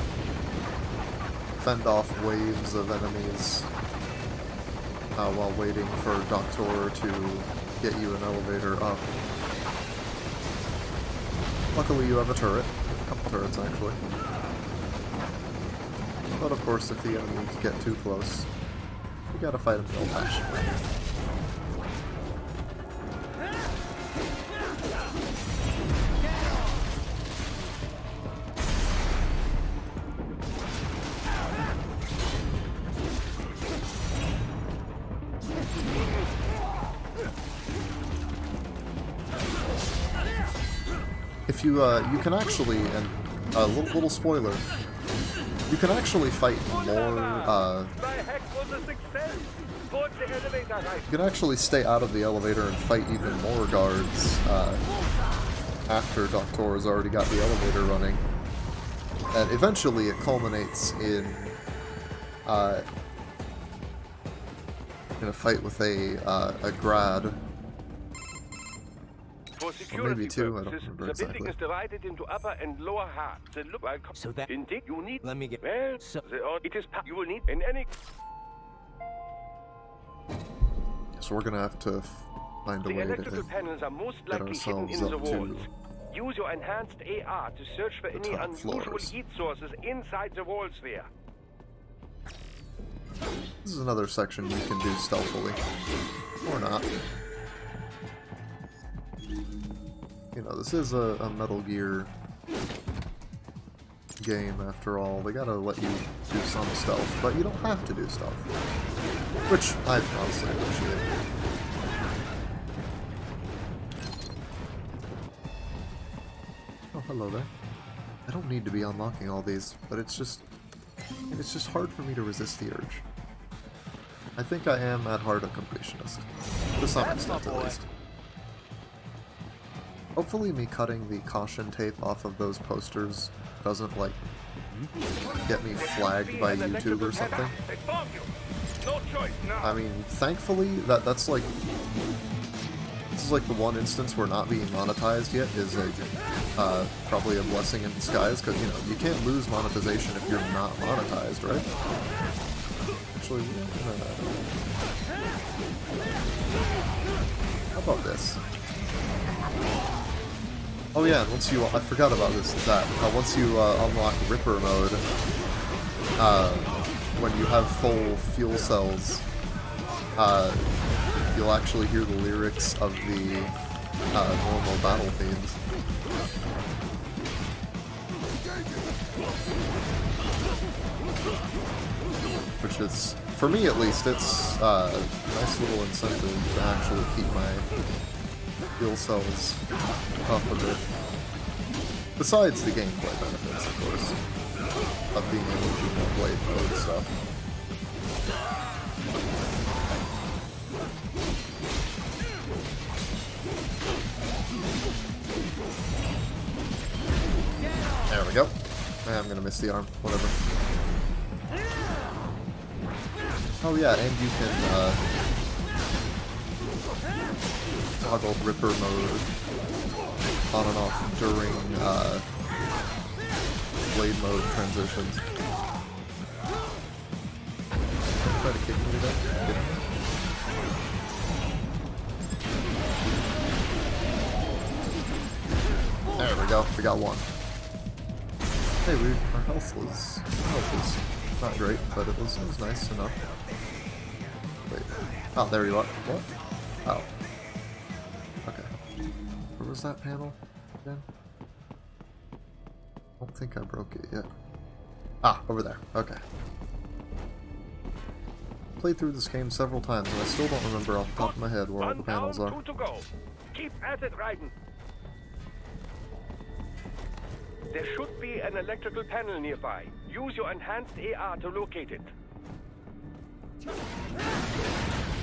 fend off waves of enemies while waiting for Doctor to get you an elevator up. Luckily you have a turret, a couple turrets actually. But of course if the enemies get too close, you gotta fight them the old-fashioned way. If you can actually, and a little spoiler, you can actually fight more, you can actually stay out of the elevator and fight even more guards, after Doctor has already got the elevator running. And eventually it culminates in a fight with a grad. Or maybe two, I don't remember the building exactly. is divided into upper and lower halves. So that- indeed you need. Let me get- Well, so- it is. You will need in any. So we're gonna have to find a The way electrical to panels are most get likely hidden ourselves in the up walls. to... Use your enhanced AR to search for any top unusual floors. heat sources inside the walls there. This is another section you can do stealthily. Or not. You know, this is a Metal Gear game after all. They gotta let you do some stealth, but you don't have to do stealth. Which I honestly appreciate. Oh, hello there. I don't need to be unlocking all these, but it's just hard for me to resist the urge. I think I am at heart a completionist. To some extent, at least. Hopefully me cutting the caution tape off of those posters doesn't, like, get me flagged by YouTube or something. No choice now. I mean, thankfully, that's like... This is like the one instance where not being monetized yet is like, probably a blessing in disguise, because, you know, you can't lose monetization if you're not monetized, right? Actually, how about this? Oh yeah, and once you, I forgot about this, once you unlock Ripper mode, when you have full fuel cells, you'll actually hear the lyrics of the normal battle themes. Which is, for me at least, it's a nice little incentive to actually keep my fuel cells up a bit. Besides the gameplay benefits, of course, of being able to do more blade mode stuff. There we go. I'm gonna miss the arm. Whatever. Oh yeah, and you can toggle Ripper mode on and off during blade mode transitions. Try to kick me to that. There we go. We got one. Hey, our health was not great, but it was nice enough. Wait. Oh, there you are. What? Oh. Okay. Where was that panel again? I don't think I broke it yet. Ah, over there. Okay. Played through this game several times, and I still don't remember off the top of my head where all the panels are. 2 to go. Keep at it, Raiden. There should be an electrical panel nearby. Use your enhanced AR to locate it.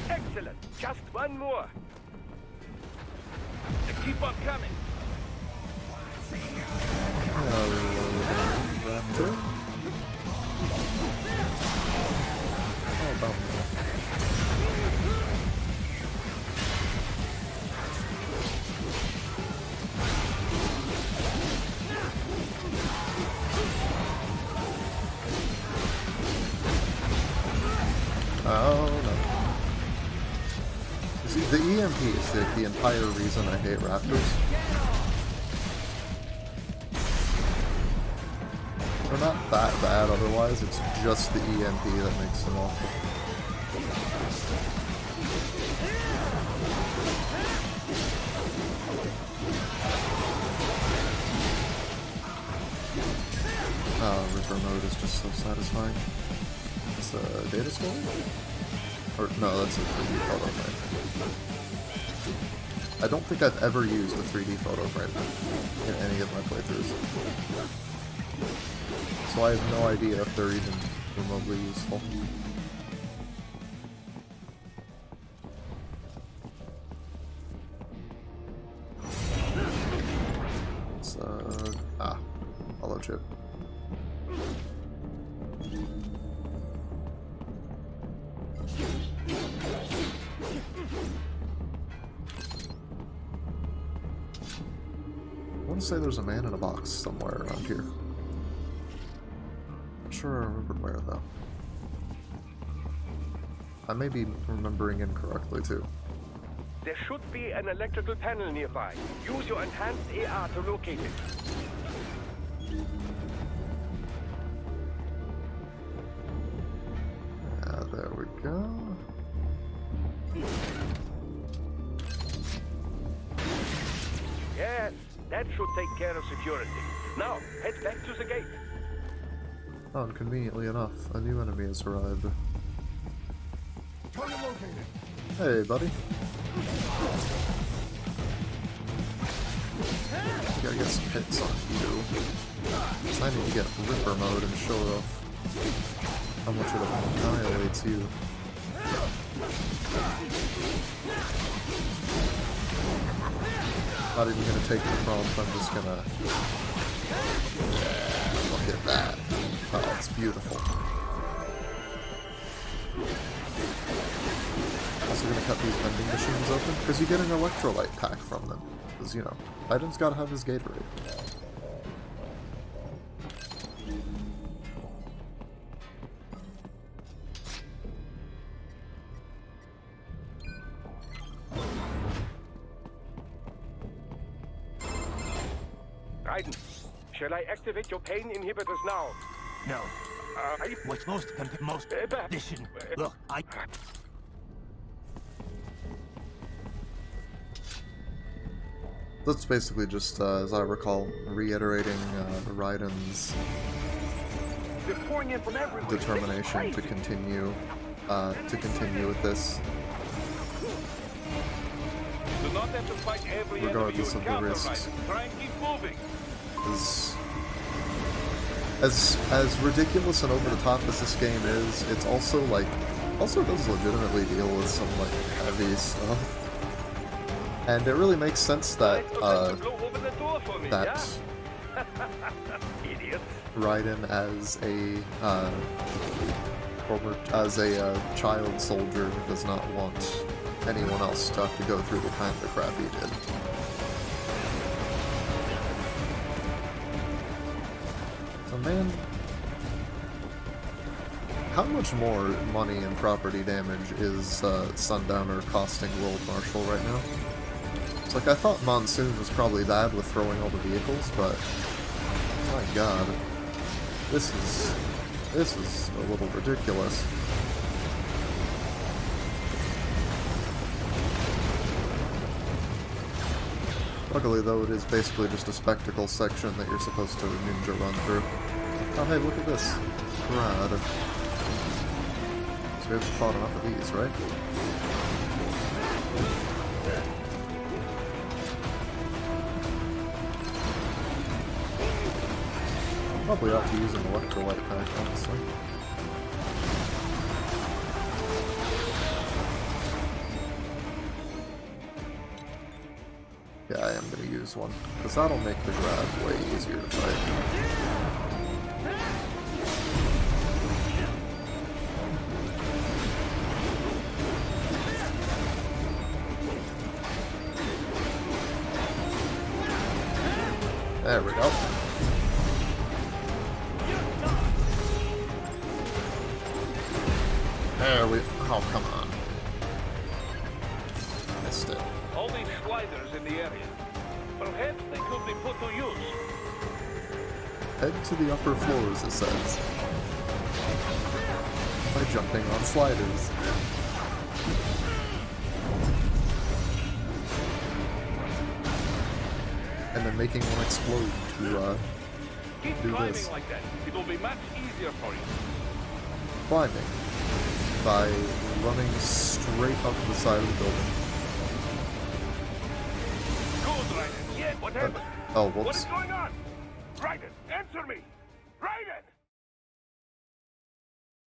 Excellent. Just one more. Keep on coming. Raptor? How about that? Oh no. See, the EMP is the entire reason I hate raptors. They're not that bad otherwise, it's just the EMP that makes them awful. River mode is just so satisfying. It's a data store? Or, no, that's a 3D photo frame. I don't think I've ever used a 3D photo frame in any of my playthroughs. So I have no idea if they're even remotely useful. It's, hollow chip. I want to say there's a man in a box somewhere around here. Not sure I remember where though. I may be remembering incorrectly too. There should be an electrical panel nearby. Use your enhanced AR to locate it. There we go. Yes, that should take care of security. Now, head back to the gate. Oh, and conveniently enough, a new enemy has arrived. Target located. Hey, buddy. Gotta get some hits on you. So I need to get Ripper mode and show off how much it annihilates you. Not even gonna take the prompt, I'm just gonna... Yeah, look at that. Oh, it's beautiful. Also gonna cut these vending machines open, because you get an electrolyte pack from them. Because, you know, Titan's gotta have his Gatorade. Raiden, shall I activate your pain inhibitors now? No. What's most condition? Look, That's basically just, as I recall, reiterating Raiden's determination to continue with this, Do not have to fight every regardless of the risks. Try and keep moving. As ridiculous and over the top as this game is, it's also like does legitimately deal with some like heavy stuff. And it really makes sense that Raiden as a child soldier does not want anyone else to have to go through the kind of crap he did. So man, how much more money and property damage is Sundowner costing World Marshal right now? It's like, I thought Monsoon was probably bad with throwing all the vehicles, but my god, this is a little ridiculous. Luckily though, it is basically just a spectacle section that you're supposed to ninja run through. Oh hey, look at this. Rad. So we haven't fought enough of these, right? Probably ought to use an electrolyte pack, honestly. Yeah, I am going to use one, because that'll make the grab way easier to fight. There we go. There we... Oh, come on. Missed it. All these sliders in the area. Perhaps they could be put to use. Head to the upper floors, it says. By jumping on sliders. And then making one explode to, Keep do climbing this. like that. It will be much easier for you. Climbing. By running straight up the side of the building. Good, Raiden. Yeah, what happened? Oh, What whoops. is going on? Raiden, answer me! Raiden!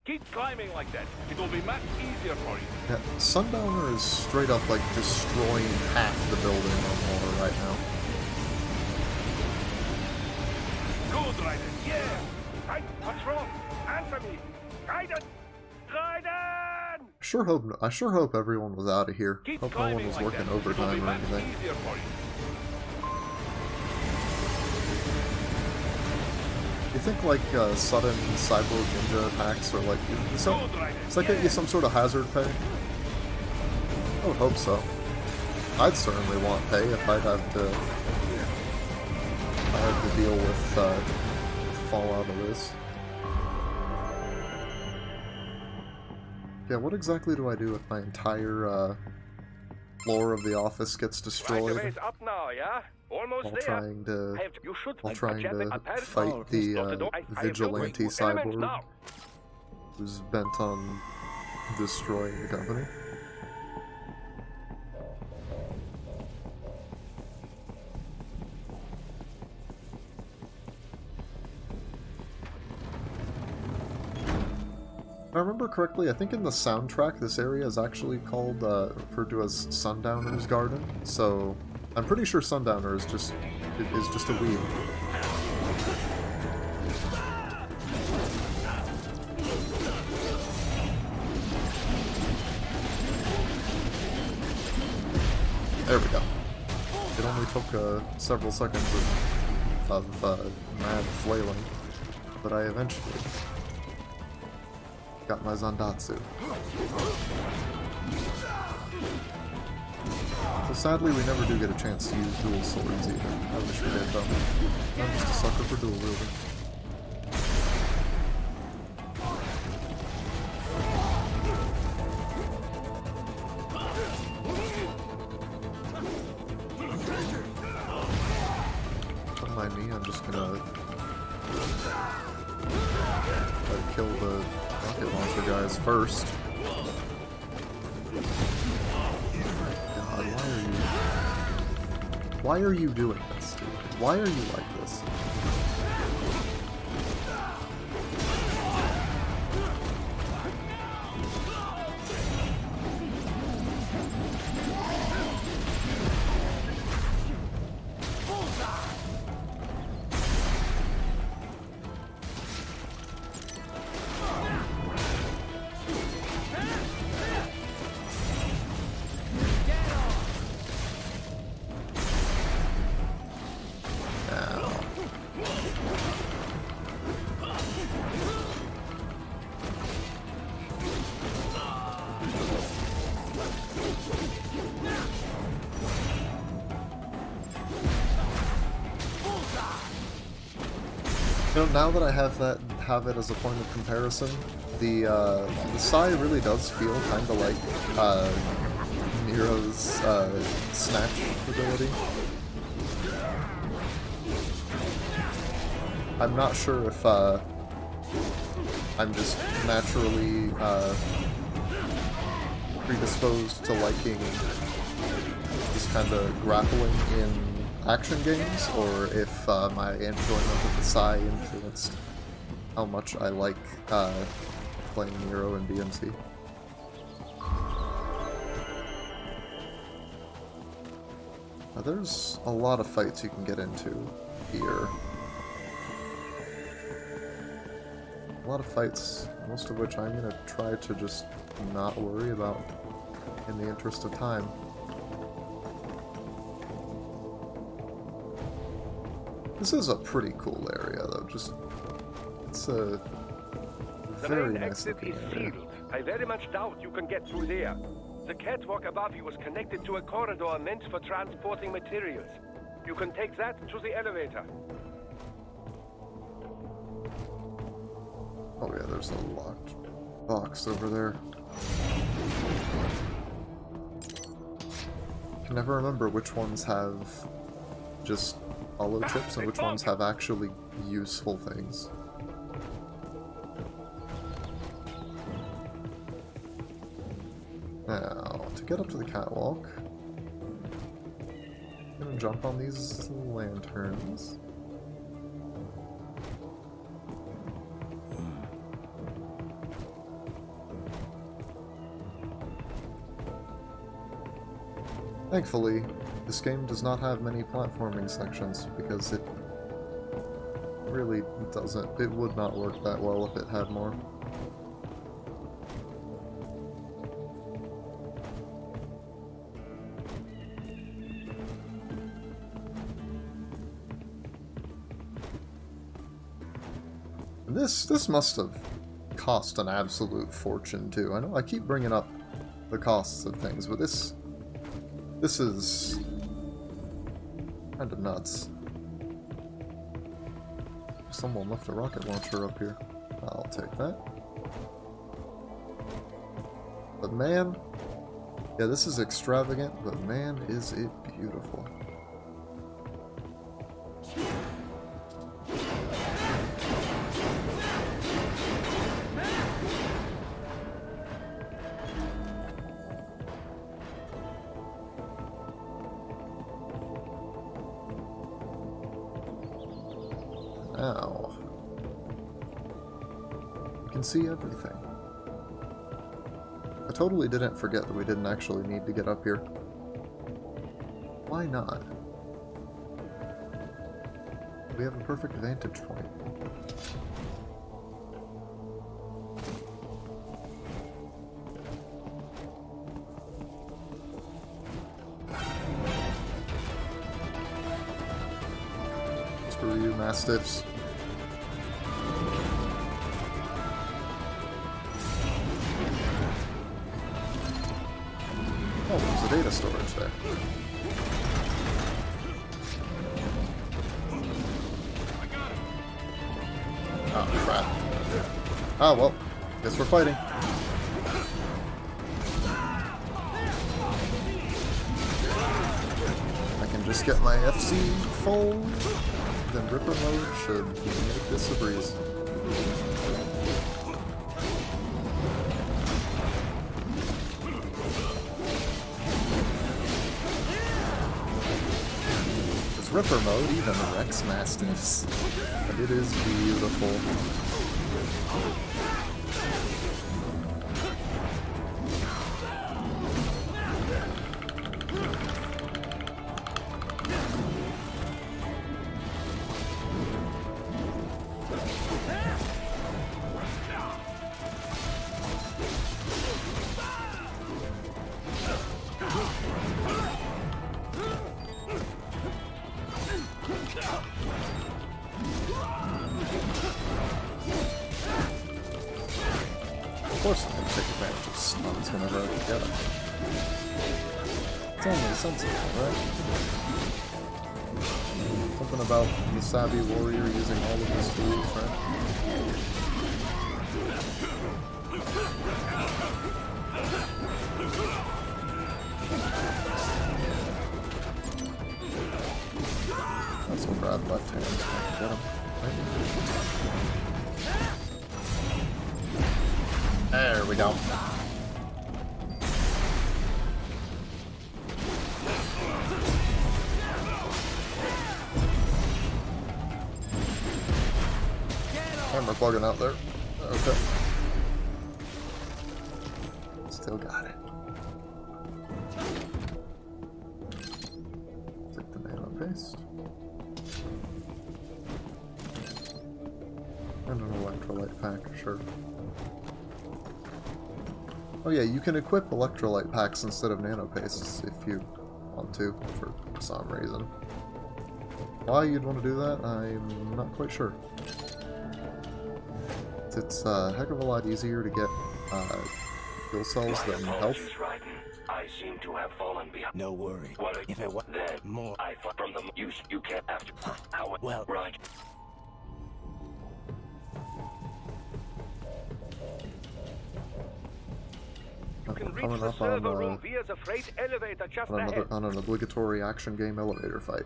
Keep climbing like that. It will be much easier for you. Yeah, Sundowner is straight up like destroying half the building or more right now. Good, Raiden. Yeah! Raiden, what's wrong? Answer me! Raiden! Raiden! I sure hope everyone was out of here. Keep Hope no one climbing was like working that. It will be overtime or much anything. easier for you. You think like sudden cyborg ninja attacks or like does that get you some sort of hazard pay? I would hope so. I'd certainly want pay if I'd have to deal with fallout of this. Yeah, what exactly do I do if my entire floor of the office gets Right, the destroyed way's up now, yeah? Almost while there. trying to You should trying to apparently- fight the Stop door. I have vigilante built elements cyborg now. who's bent on destroying the company? If I remember correctly, I think in the soundtrack this area is actually called, referred to as Sundowner's Garden, so I'm pretty sure Sundowner is just a weed. There we go. It only took several seconds of mad flailing, but I eventually got my Zandatsu. So sadly, we never do get a chance to use dual swords either. I wish we did, though. I'm just a sucker for dual wielding. Don't mind me, I'm just gonna try to kill the rocket launcher guys first. God, why are you doing this, dude? Why are you like this? You know, now that I have it as a point of comparison, the Sai really does feel kind of like Nero's snatch ability. I'm not sure if I'm just naturally predisposed to liking this kind of grappling in action games, or if my enjoyment of the Sai influenced how much I like playing Nero and DMC. Now, there's a lot of fights you can get into here. A lot of fights, most of which I'm gonna try to just not worry about in the interest of time. This is a pretty cool area, though. It's a The very main nice exit looking is area. sealed. I very much doubt you can get through there. The catwalk above you is connected to a corridor meant for transporting materials. You can take that to the elevator. Oh yeah, there's a locked box over there. I can never remember which ones have just hollow chips and which ones have actually useful things. Now, to get up to the catwalk, I'm gonna jump on these lanterns. Thankfully, this game does not have many platforming sections, because it really doesn't. It would not work that well if it had more. This must have cost an absolute fortune too. I know I keep bringing up the costs of things, but this is kind of nuts. Someone left a rocket launcher up here. I'll take that. But man, yeah, this is extravagant, but man, is it beautiful. Now, you can see everything. I totally didn't forget that we didn't actually need to get up here. Why not? We have a perfect vantage point. Screw you, Mastiffs. Oh, there's a data storage there. Oh, crap. Oh, well. Guess we're fighting. I can just get my FC full, then Ripper mode should make this a breeze. Ripper mode even wrecks Mastiffs, and it is beautiful. Of course I'm going to take advantage of stuns whenever I can get them. It's only sensible, right? Something about the savvy warrior using all of his tools, right? Let's grab left hand so I can get him. Right? There we go. Camera plugging out there. Okay. Still got it. Take the nano paste. And an electrolyte pack, sure. Oh yeah, you can equip electrolyte packs instead of nano pastes if you want to, for some reason. Why you'd want to do that, I'm not quite sure. It's a heck of a lot easier to get fuel cells My than health. apologies, Raiden. I seem to have fallen behind. No worry. What If it was then more... I fought from the you can't after how Well- right. You can reach Coming the up server on, room via the freight elevator just on ahead. an obligatory action game elevator fight.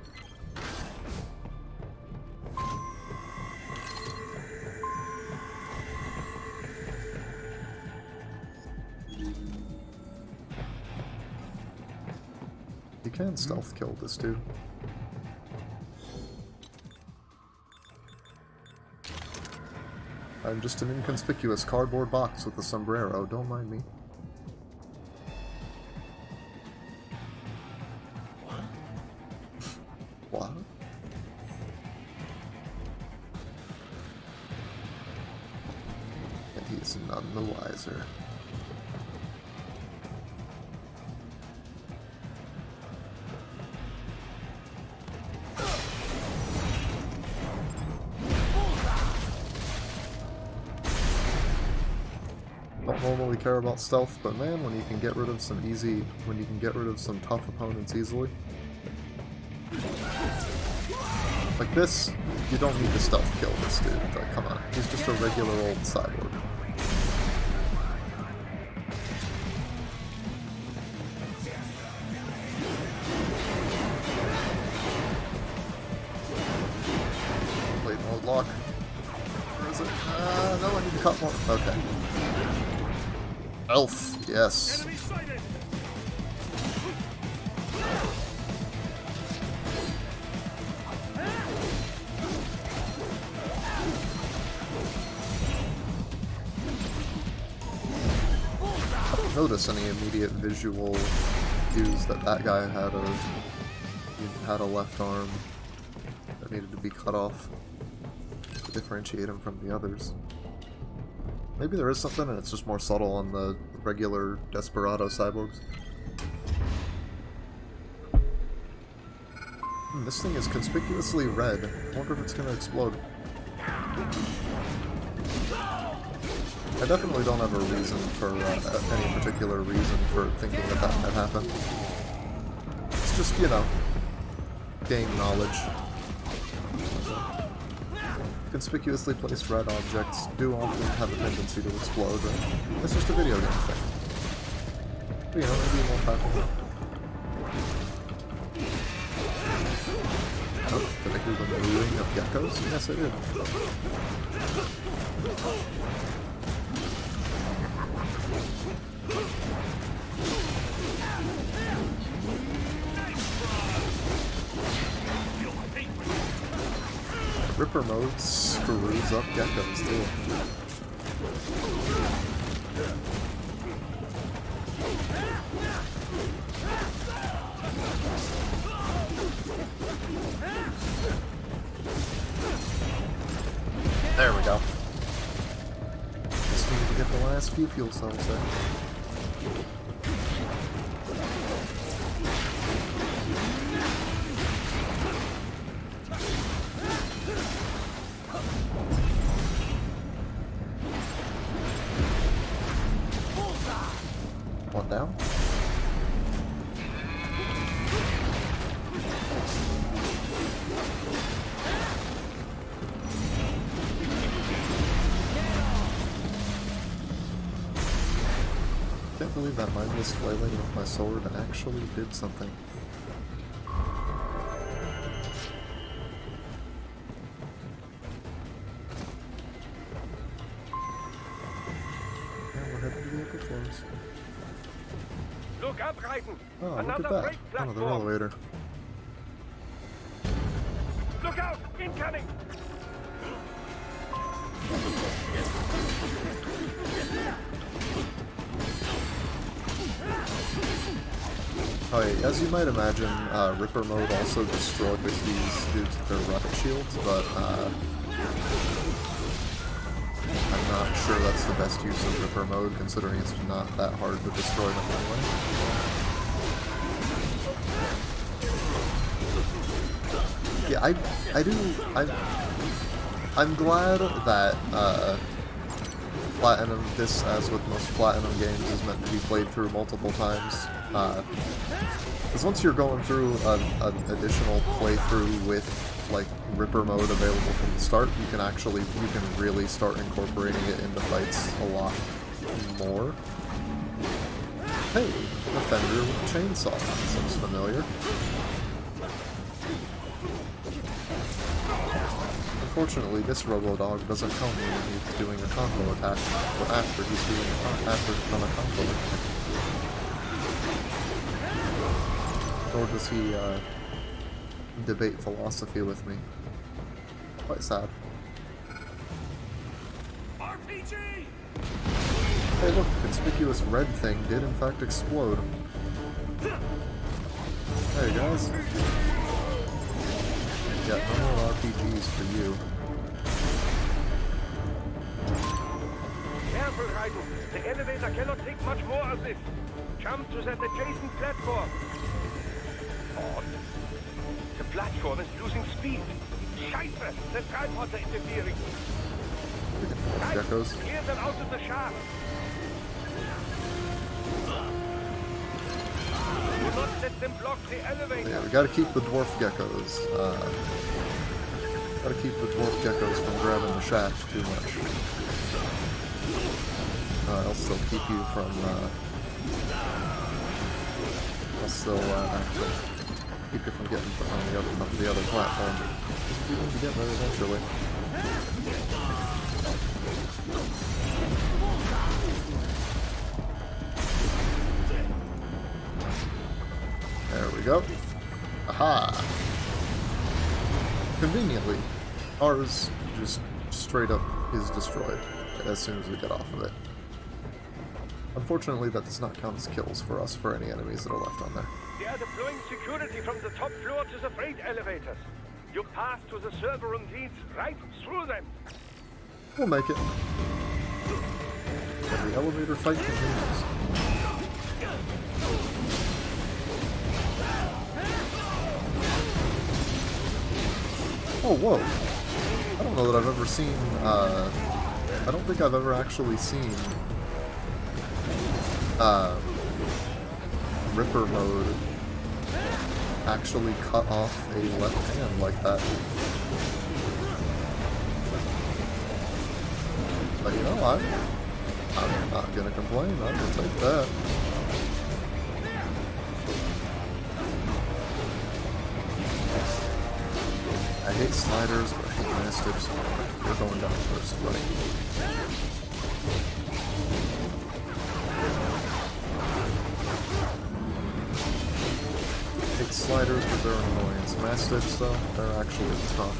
You can stealth kill this dude. I'm just an inconspicuous cardboard box with a sombrero, don't mind me. What? And he's none the wiser. Don't normally care about stealth, but man, when you can get rid of some tough opponents easily. Like this, you don't need to stealth kill this dude. Like, come on, he's just a regular old cyborg. Blade mode lock. Where is it? No, I need to cut more. Okay. Elf, yes. Enemy sighted! I don't notice any immediate visual cues that that guy had a left arm that needed to be cut off to differentiate him from the others. Maybe there is something and it's just more subtle on the regular Desperado cyborgs. This thing is conspicuously red. I wonder if it's gonna explode. I definitely don't have a reason for, any particular reason for thinking that that might happen. It's just, you know, game knowledge. Conspicuously placed red objects do often have a tendency to explode, and it's just a video game thing. But, you know, maybe it won't happen. Oh, did I hear the mooing of geckos? Yes, I did. Ripper mode screws up geckos too. There we go. Just needed to get the last few fuel cells there. One down. Can't believe that mindless flailing with my sword actually did something. Yeah, we're heading to the upper floors. Look up, Raiden! Oh, look Another at that. freight Another platform! elevator. Look out! Incoming! Oh yeah, as you might imagine, Ripper mode also destroys these dudes with their rocket shields, but I'm not sure that's the best use of Ripper mode, considering it's not that hard to destroy them anyway. Yeah, I'm glad that Platinum, this, as with most Platinum games, is meant to be played through multiple times. Because once you're going through an additional playthrough with, like, Ripper mode available from the start, you can really start incorporating it into fights a lot more. Hey, a Fender with a chainsaw. That sounds familiar. Unfortunately, this Robo-Dog doesn't come when he's doing a combo attack, or after he's doing on a combo attack. Nor does he debate philosophy with me. Quite sad. RPG! Hey look, the conspicuous red thing did in fact explode. Hey guys. Yeah, no more RPGs for you. Careful, Raiden. The elevator cannot take much more of this. Jump to that adjacent platform. Oh, the platform is losing speed. Scheiße! The tripods are interfering. Guys, Geckos. clear them out of the shaft. Do not let them block the elevator. Yeah, we gotta keep the dwarf geckos. Gotta keep the dwarf geckos from grabbing the shaft too much. Else they'll keep you from, keep you from getting on the other platform. You need to get there eventually. There we go. Aha! Conveniently, ours just straight up is destroyed as soon as we get off of it. Unfortunately, that does not count as kills for us for any enemies that are left on there. They are deploying security from the top floor to the freight elevators. Your path to the server room leads right through them. We'll make it. And the elevator fight continues. Oh, whoa. I don't know that I've ever seen, I don't think I've ever actually seen, Ripper mode actually cut off a left hand like that. But you know, I'm not gonna complain, I will take that. I hate sliders, but I hate mastiffs more. We're going down first, buddy. Hate sliders, but they're an annoyance. Mastiffs, though, they're actually tough.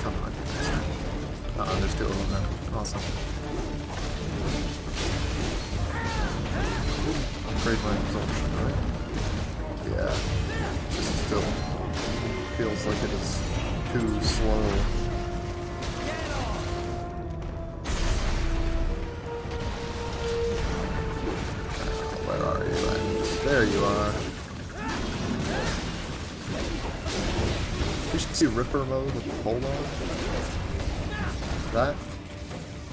Come on, there's two of them now. Awesome. Upgrade my absorption, right? Yeah. Still feels like it is too slow. Where are you? There you are. You should see Ripper mode with the hold on. That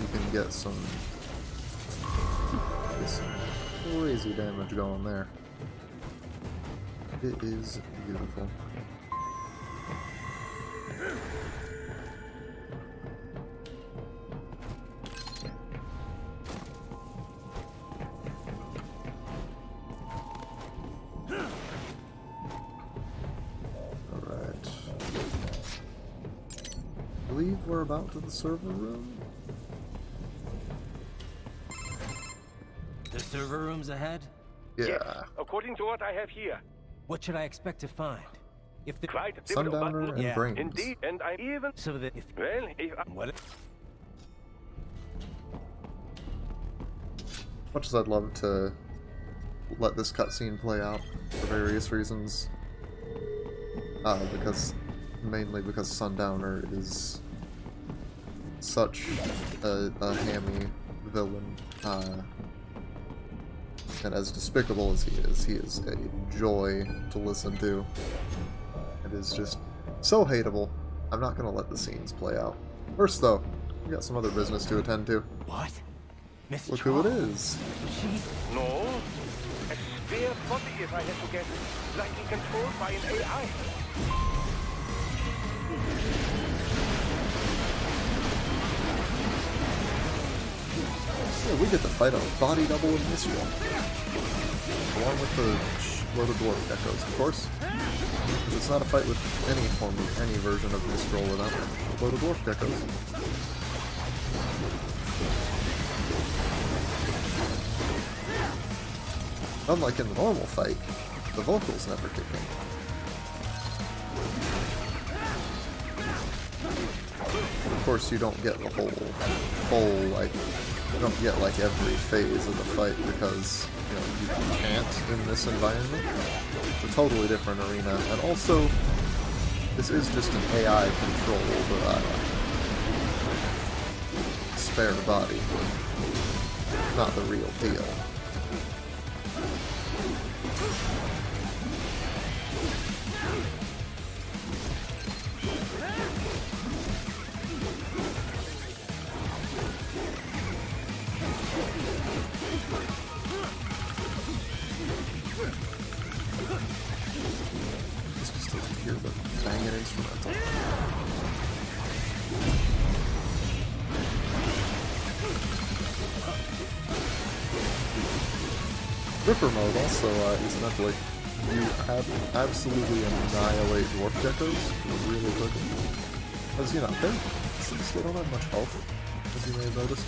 you can get some crazy damage going there. It is beautiful. Alright. I believe we're about to the server room. The server room's ahead? Yeah. Yes, according to what I have here. What should I expect to find? If the Right, Sundowner and Yeah. Brains. Indeed, and I even... so that if Well, if I... what? Much as I'd love to let this cutscene play out for various reasons, mainly because Sundowner is such a hammy villain, and as despicable as he is a joy to listen to. It is just so hateable. I'm not gonna let the scenes play out. First though, We got some other business to attend to. What? Miss Look who it Charles? is. She... No. A spare body, if I had to guess. Likely controlled by an AI. Yeah, we get to fight a body double in this one. Along with the load of dwarf geckos, of course. Because it's not a fight with any form of any version of Mistral without a load of dwarf geckos. Unlike in the normal fight, the vocals never kick in. Of course, you don't get the whole full, like, you don't get like every phase of the fight because, you know, you can't in this environment. It's a totally different arena, and also, this is just an AI controlled spare body, not the real deal. Hear the banging instrumental. Ripper mode also is meant to, like, you absolutely annihilate dwarf geckos really quickly. Because, you know, they don't have much health, as you may have noticed.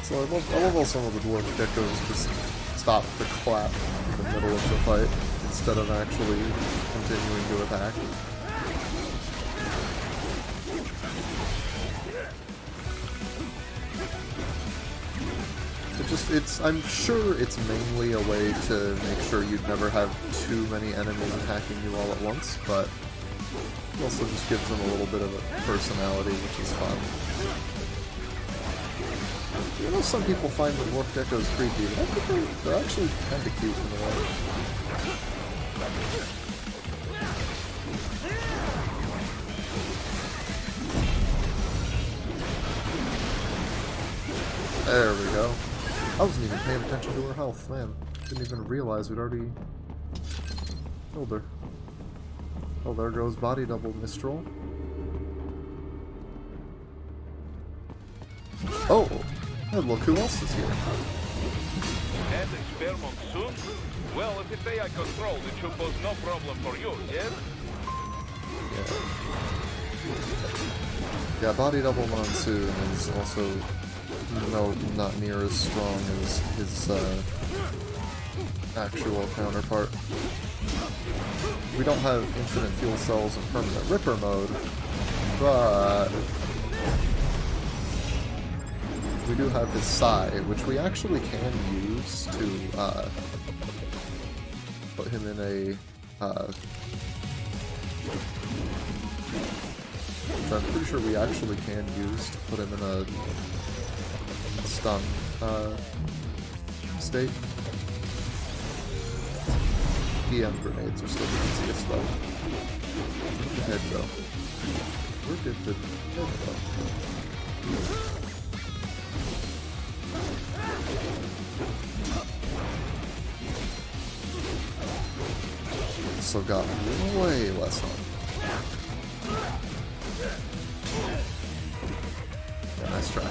So I love how some of the dwarf geckos just stop to clap in the middle of the fight instead of actually continuing to attack. I'm sure it's mainly a way to make sure you'd never have too many enemies attacking you all at once, but it also just gives them a little bit of a personality, which is fun. You know, some people find the dwarf geckos creepy, but I think they're actually kind of cute in a way. There we go. I wasn't even paying attention to her health, man. Didn't even realize we'd already killed her. Oh, there goes body double Mistral. Oh! And look who else is here. And experiment soon? Well, if it's AI controlled, it should pose no problem for you, yes? Yeah, body double Monsoon is also not near as strong as his actual counterpart. We don't have infinite fuel cells in permanent Ripper mode, but we do have his Sai, which we actually can use to put him in a which I'm pretty sure we actually can use to put him in a stun state. PM grenades are still the easiest though. Good head though. We're good to head though. So got way less health. Yeah, nice try.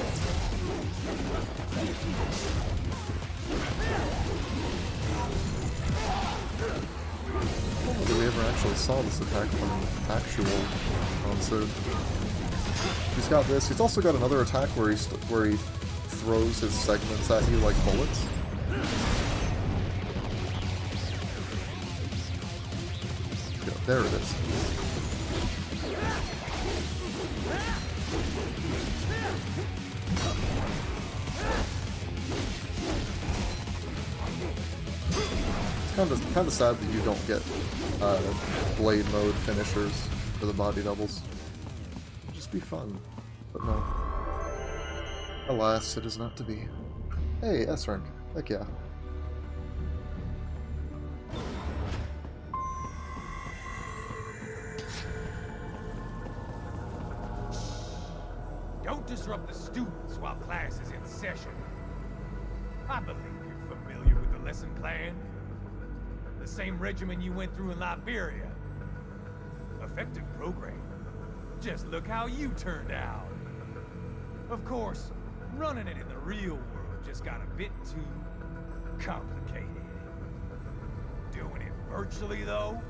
Oh, did we ever actually saw this attack from an actual monster? He's got this. He's also got another attack where he throws his segments at you like bullets. Yeah, there it is. It's kind of sad that you don't get blade mode finishers for the body doubles. It'd just be fun, but no. Alas, it is not to be. Hey, S rank. Heck yeah. disrupt the students while class is in session. I believe you're familiar with the lesson plan. The same regimen you went through in Liberia. Effective program. Just look how you turned out. Of course, running it in the real world just got a bit too complicated. Doing it virtually, though,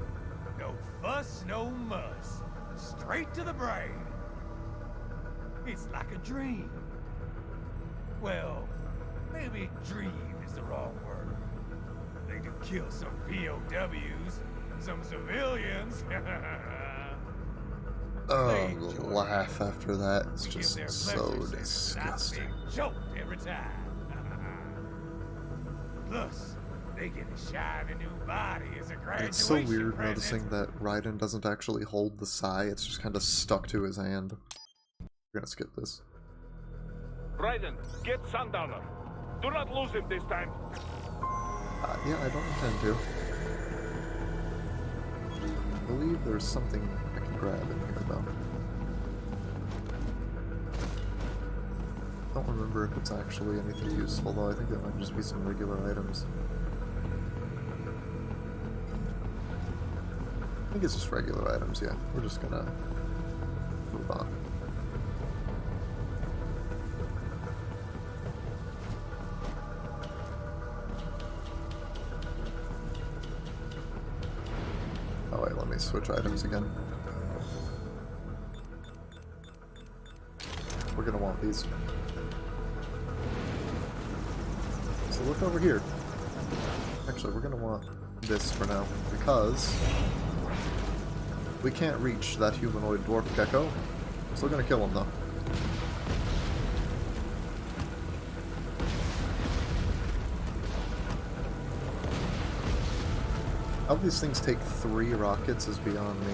no fuss, no muss. Straight to the brain. It's like a dream. Well, maybe dream is the wrong word. They do kill some POWs, some civilians. Oh, the laugh after that is We give just their so pleasure centers a nice disgusting. big jolt every time. Plus, they get a shiny new body as a graduation It's so weird present. noticing that Raiden doesn't actually hold the sai, it's just kind of stuck to his hand. We're gonna skip this. Raiden, get Sundowner. Do not lose him this time. Yeah, I don't intend to. I believe there's something I can grab in here, though. Don't remember if it's actually anything useful, though. I think it might just be some regular items. I think it's just regular items, yeah. We're just gonna move on. Oh wait, let me switch items again. We're gonna want these. So look over here. Actually, we're gonna want this for now, because we can't reach that humanoid dwarf gecko. I'm still gonna kill him though. How these things take 3 rockets is beyond me.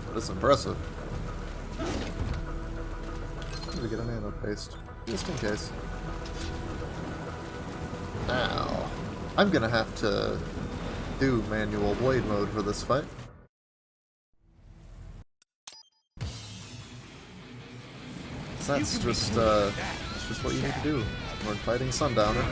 But it's impressive. Let me get an ammo paste, just in case. Now, I'm gonna have to do manual blade mode for this fight. That's just what you need to do when fighting Sundowner.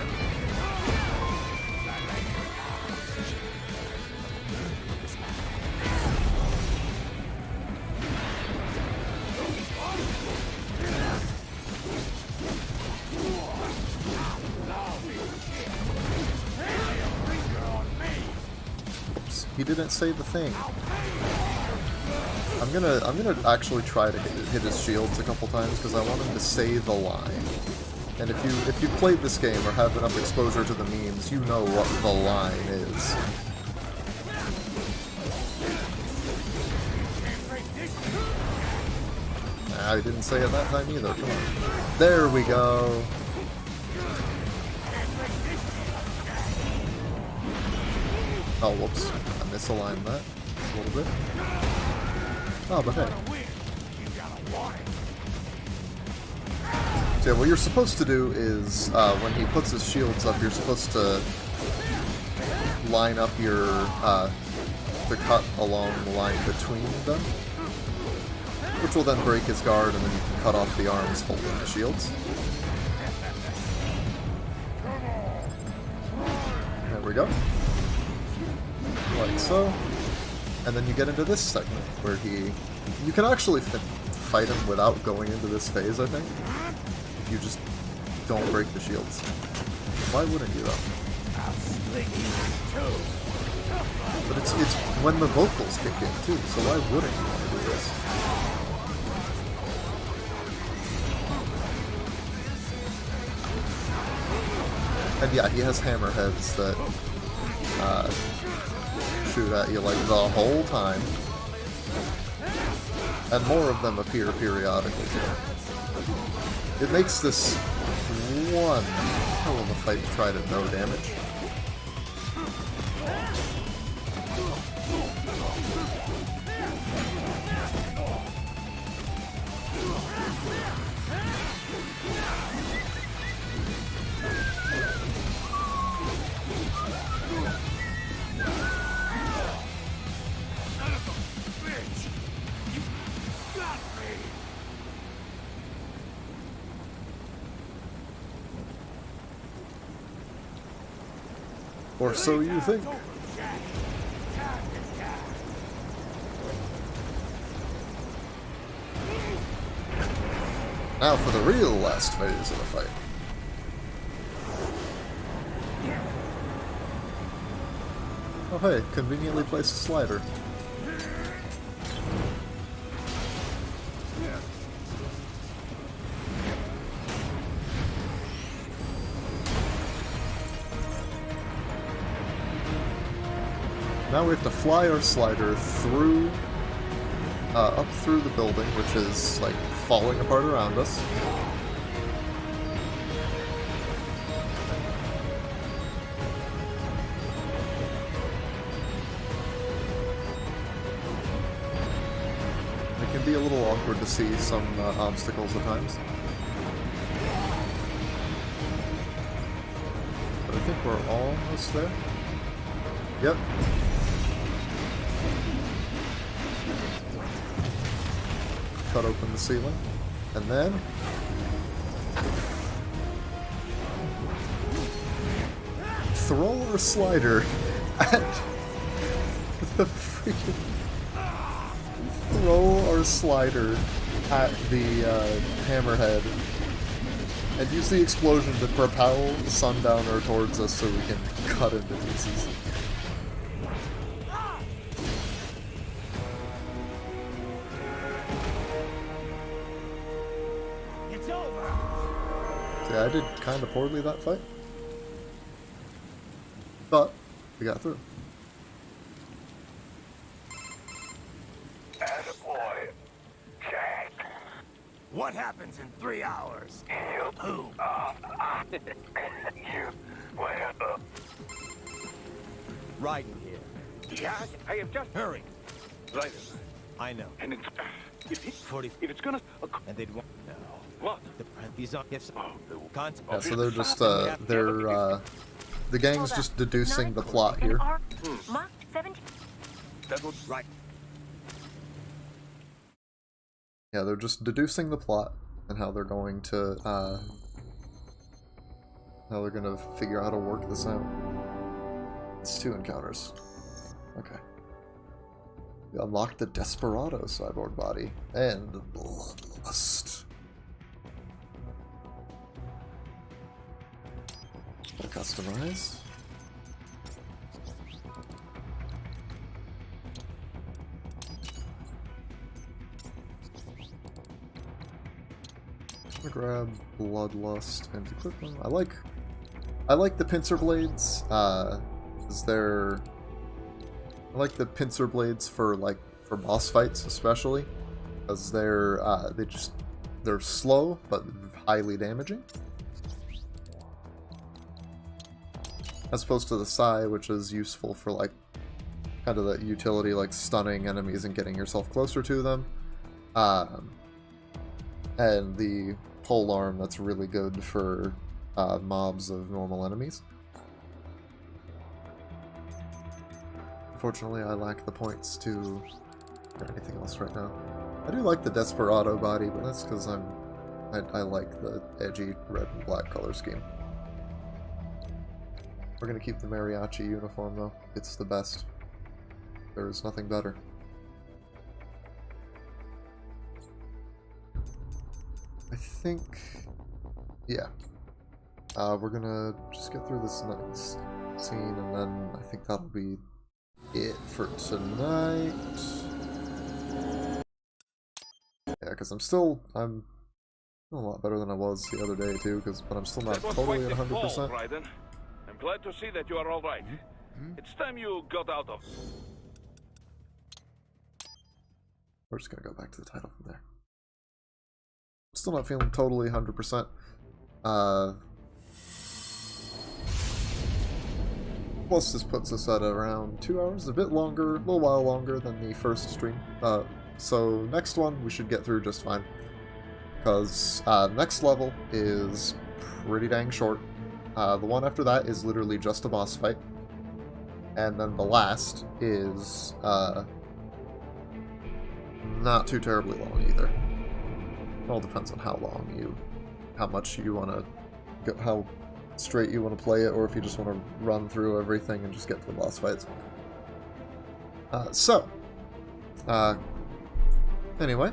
He didn't say the thing. I'm gonna actually try to hit his shields a couple times because I want him to say the line. And if you played this game or have enough exposure to the memes, you know what the line is. Nah, he didn't say it that time either. Come on. There we go. Oh, whoops. I misaligned that a little bit. Oh, but hey. So yeah, what you're supposed to do is, when he puts his shields up, you're supposed to line up your, the cut along the line between them, which will then break his guard, and then you can cut off the arms holding the shields. There we go. Like so. And then you get into this segment, where you can actually fight him without going into this phase, I think. If you just don't break the shields. Why wouldn't you, though? But it's when the vocals kick in, too, so why wouldn't you want to do this? And yeah, he has hammerheads that shoot at you like the whole time. And more of them appear periodically too. It makes this one hell of a fight to try to no damage. Or so you think. Now for the real last phase of the fight. Oh hey, conveniently placed slider. Now we have to fly our slider through, up through the building, which is, like, falling apart around us. It can be a little awkward to see some obstacles at times. But I think we're almost there. Yep. Cut open the ceiling, and then throw our slider at the freaking hammerhead, and use the explosion to propel the Sundowner towards us so we can cut into pieces. Yeah, I did kind of poorly that fight, but we got through. Attaboy, Jack. What happens in 3 hours? Who? You. Well, Raiden here. Yeah, I have just... Hurry. Right. I know. And it's... If it's gonna... And they'd want no. What? These are gifts. Yeah, so they're just the gang's just deducing the plot here. Mark 17. That was right. Yeah, they're just deducing the plot and how they're going to figure out how to work this out. It's 2 encounters. Okay. We unlocked the Desperado cyborg body and the Bloodlust. Customize. I'm gonna grab Bloodlust and equip them. I like the pincer blades. I like the pincer blades for boss fights especially, because they're slow but highly damaging. As opposed to the Sai, which is useful for, like, kind of that utility, like stunning enemies and getting yourself closer to them. And the pole arm, that's really good for mobs of normal enemies. Unfortunately, I lack the points to get anything else right now. I do like the Desperado body, but that's because I like the edgy red and black color scheme. We're gonna keep the mariachi uniform though. It's the best. There is nothing better. I think... yeah. We're gonna just get through this next scene and then I think that'll be it for tonight. Yeah, because I'm a lot better than I was the other day too, but I'm still not totally at 100%. I'm glad to see that you are all right. It's time you got out of... We're just gonna go back to the title from there. Still not feeling totally 100%. Plus this puts us at around 2 hours, a bit longer, a little while longer than the first stream. So next one we should get through just fine. Because next level is pretty dang short. The one after that is literally just a boss fight. And then the last is not too terribly long either. It all depends on how much you want to, how straight you want to play it, or if you just want to run through everything and just get to the boss fights. Anyway,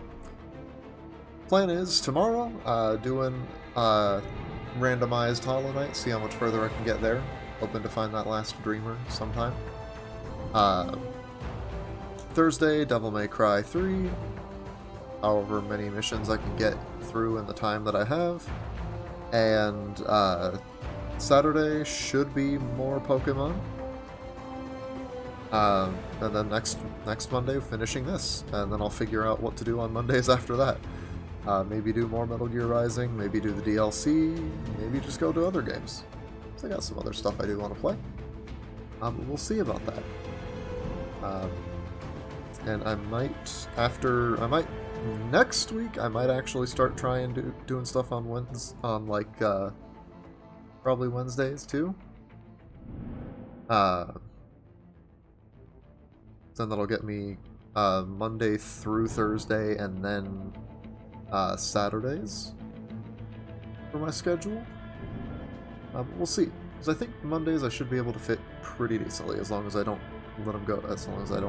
plan is tomorrow, doing randomized Hollow Knight, see how much further I can get there. Hoping to find that last Dreamer sometime. Thursday, Devil May Cry 3, however many missions I can get through in the time that I have. And Saturday should be more Pokemon. And then next Monday, finishing this, and then I'll figure out what to do on Mondays after that. Maybe do more Metal Gear Rising, maybe do the DLC, maybe just go to other games. So I got some other stuff I do want to play. We'll see about that. And I might, next week, I might actually start trying doing stuff on probably Wednesdays too. Then that'll get me Monday through Thursday, and then Saturdays for my schedule. We'll see, because I think Mondays I should be able to fit pretty decently, as long as I don't let them go, as long as I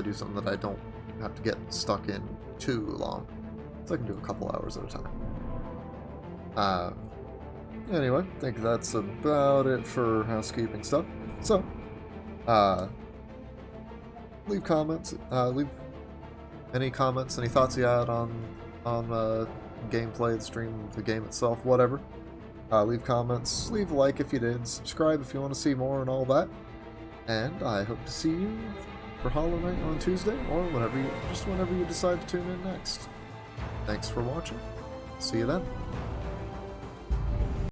do something that I don't have to get stuck in too long. So I can do a couple hours at a time. Anyway, I think that's about it for housekeeping stuff. So, leave comments, leave any comments, any thoughts you had on gameplay, the stream, the game itself, whatever. Leave comments, leave a like if you did, subscribe if you want to see more and all that. And I hope to see you for Hollow Knight on Tuesday, or whenever you decide to tune in next. Thanks for watching. See you then.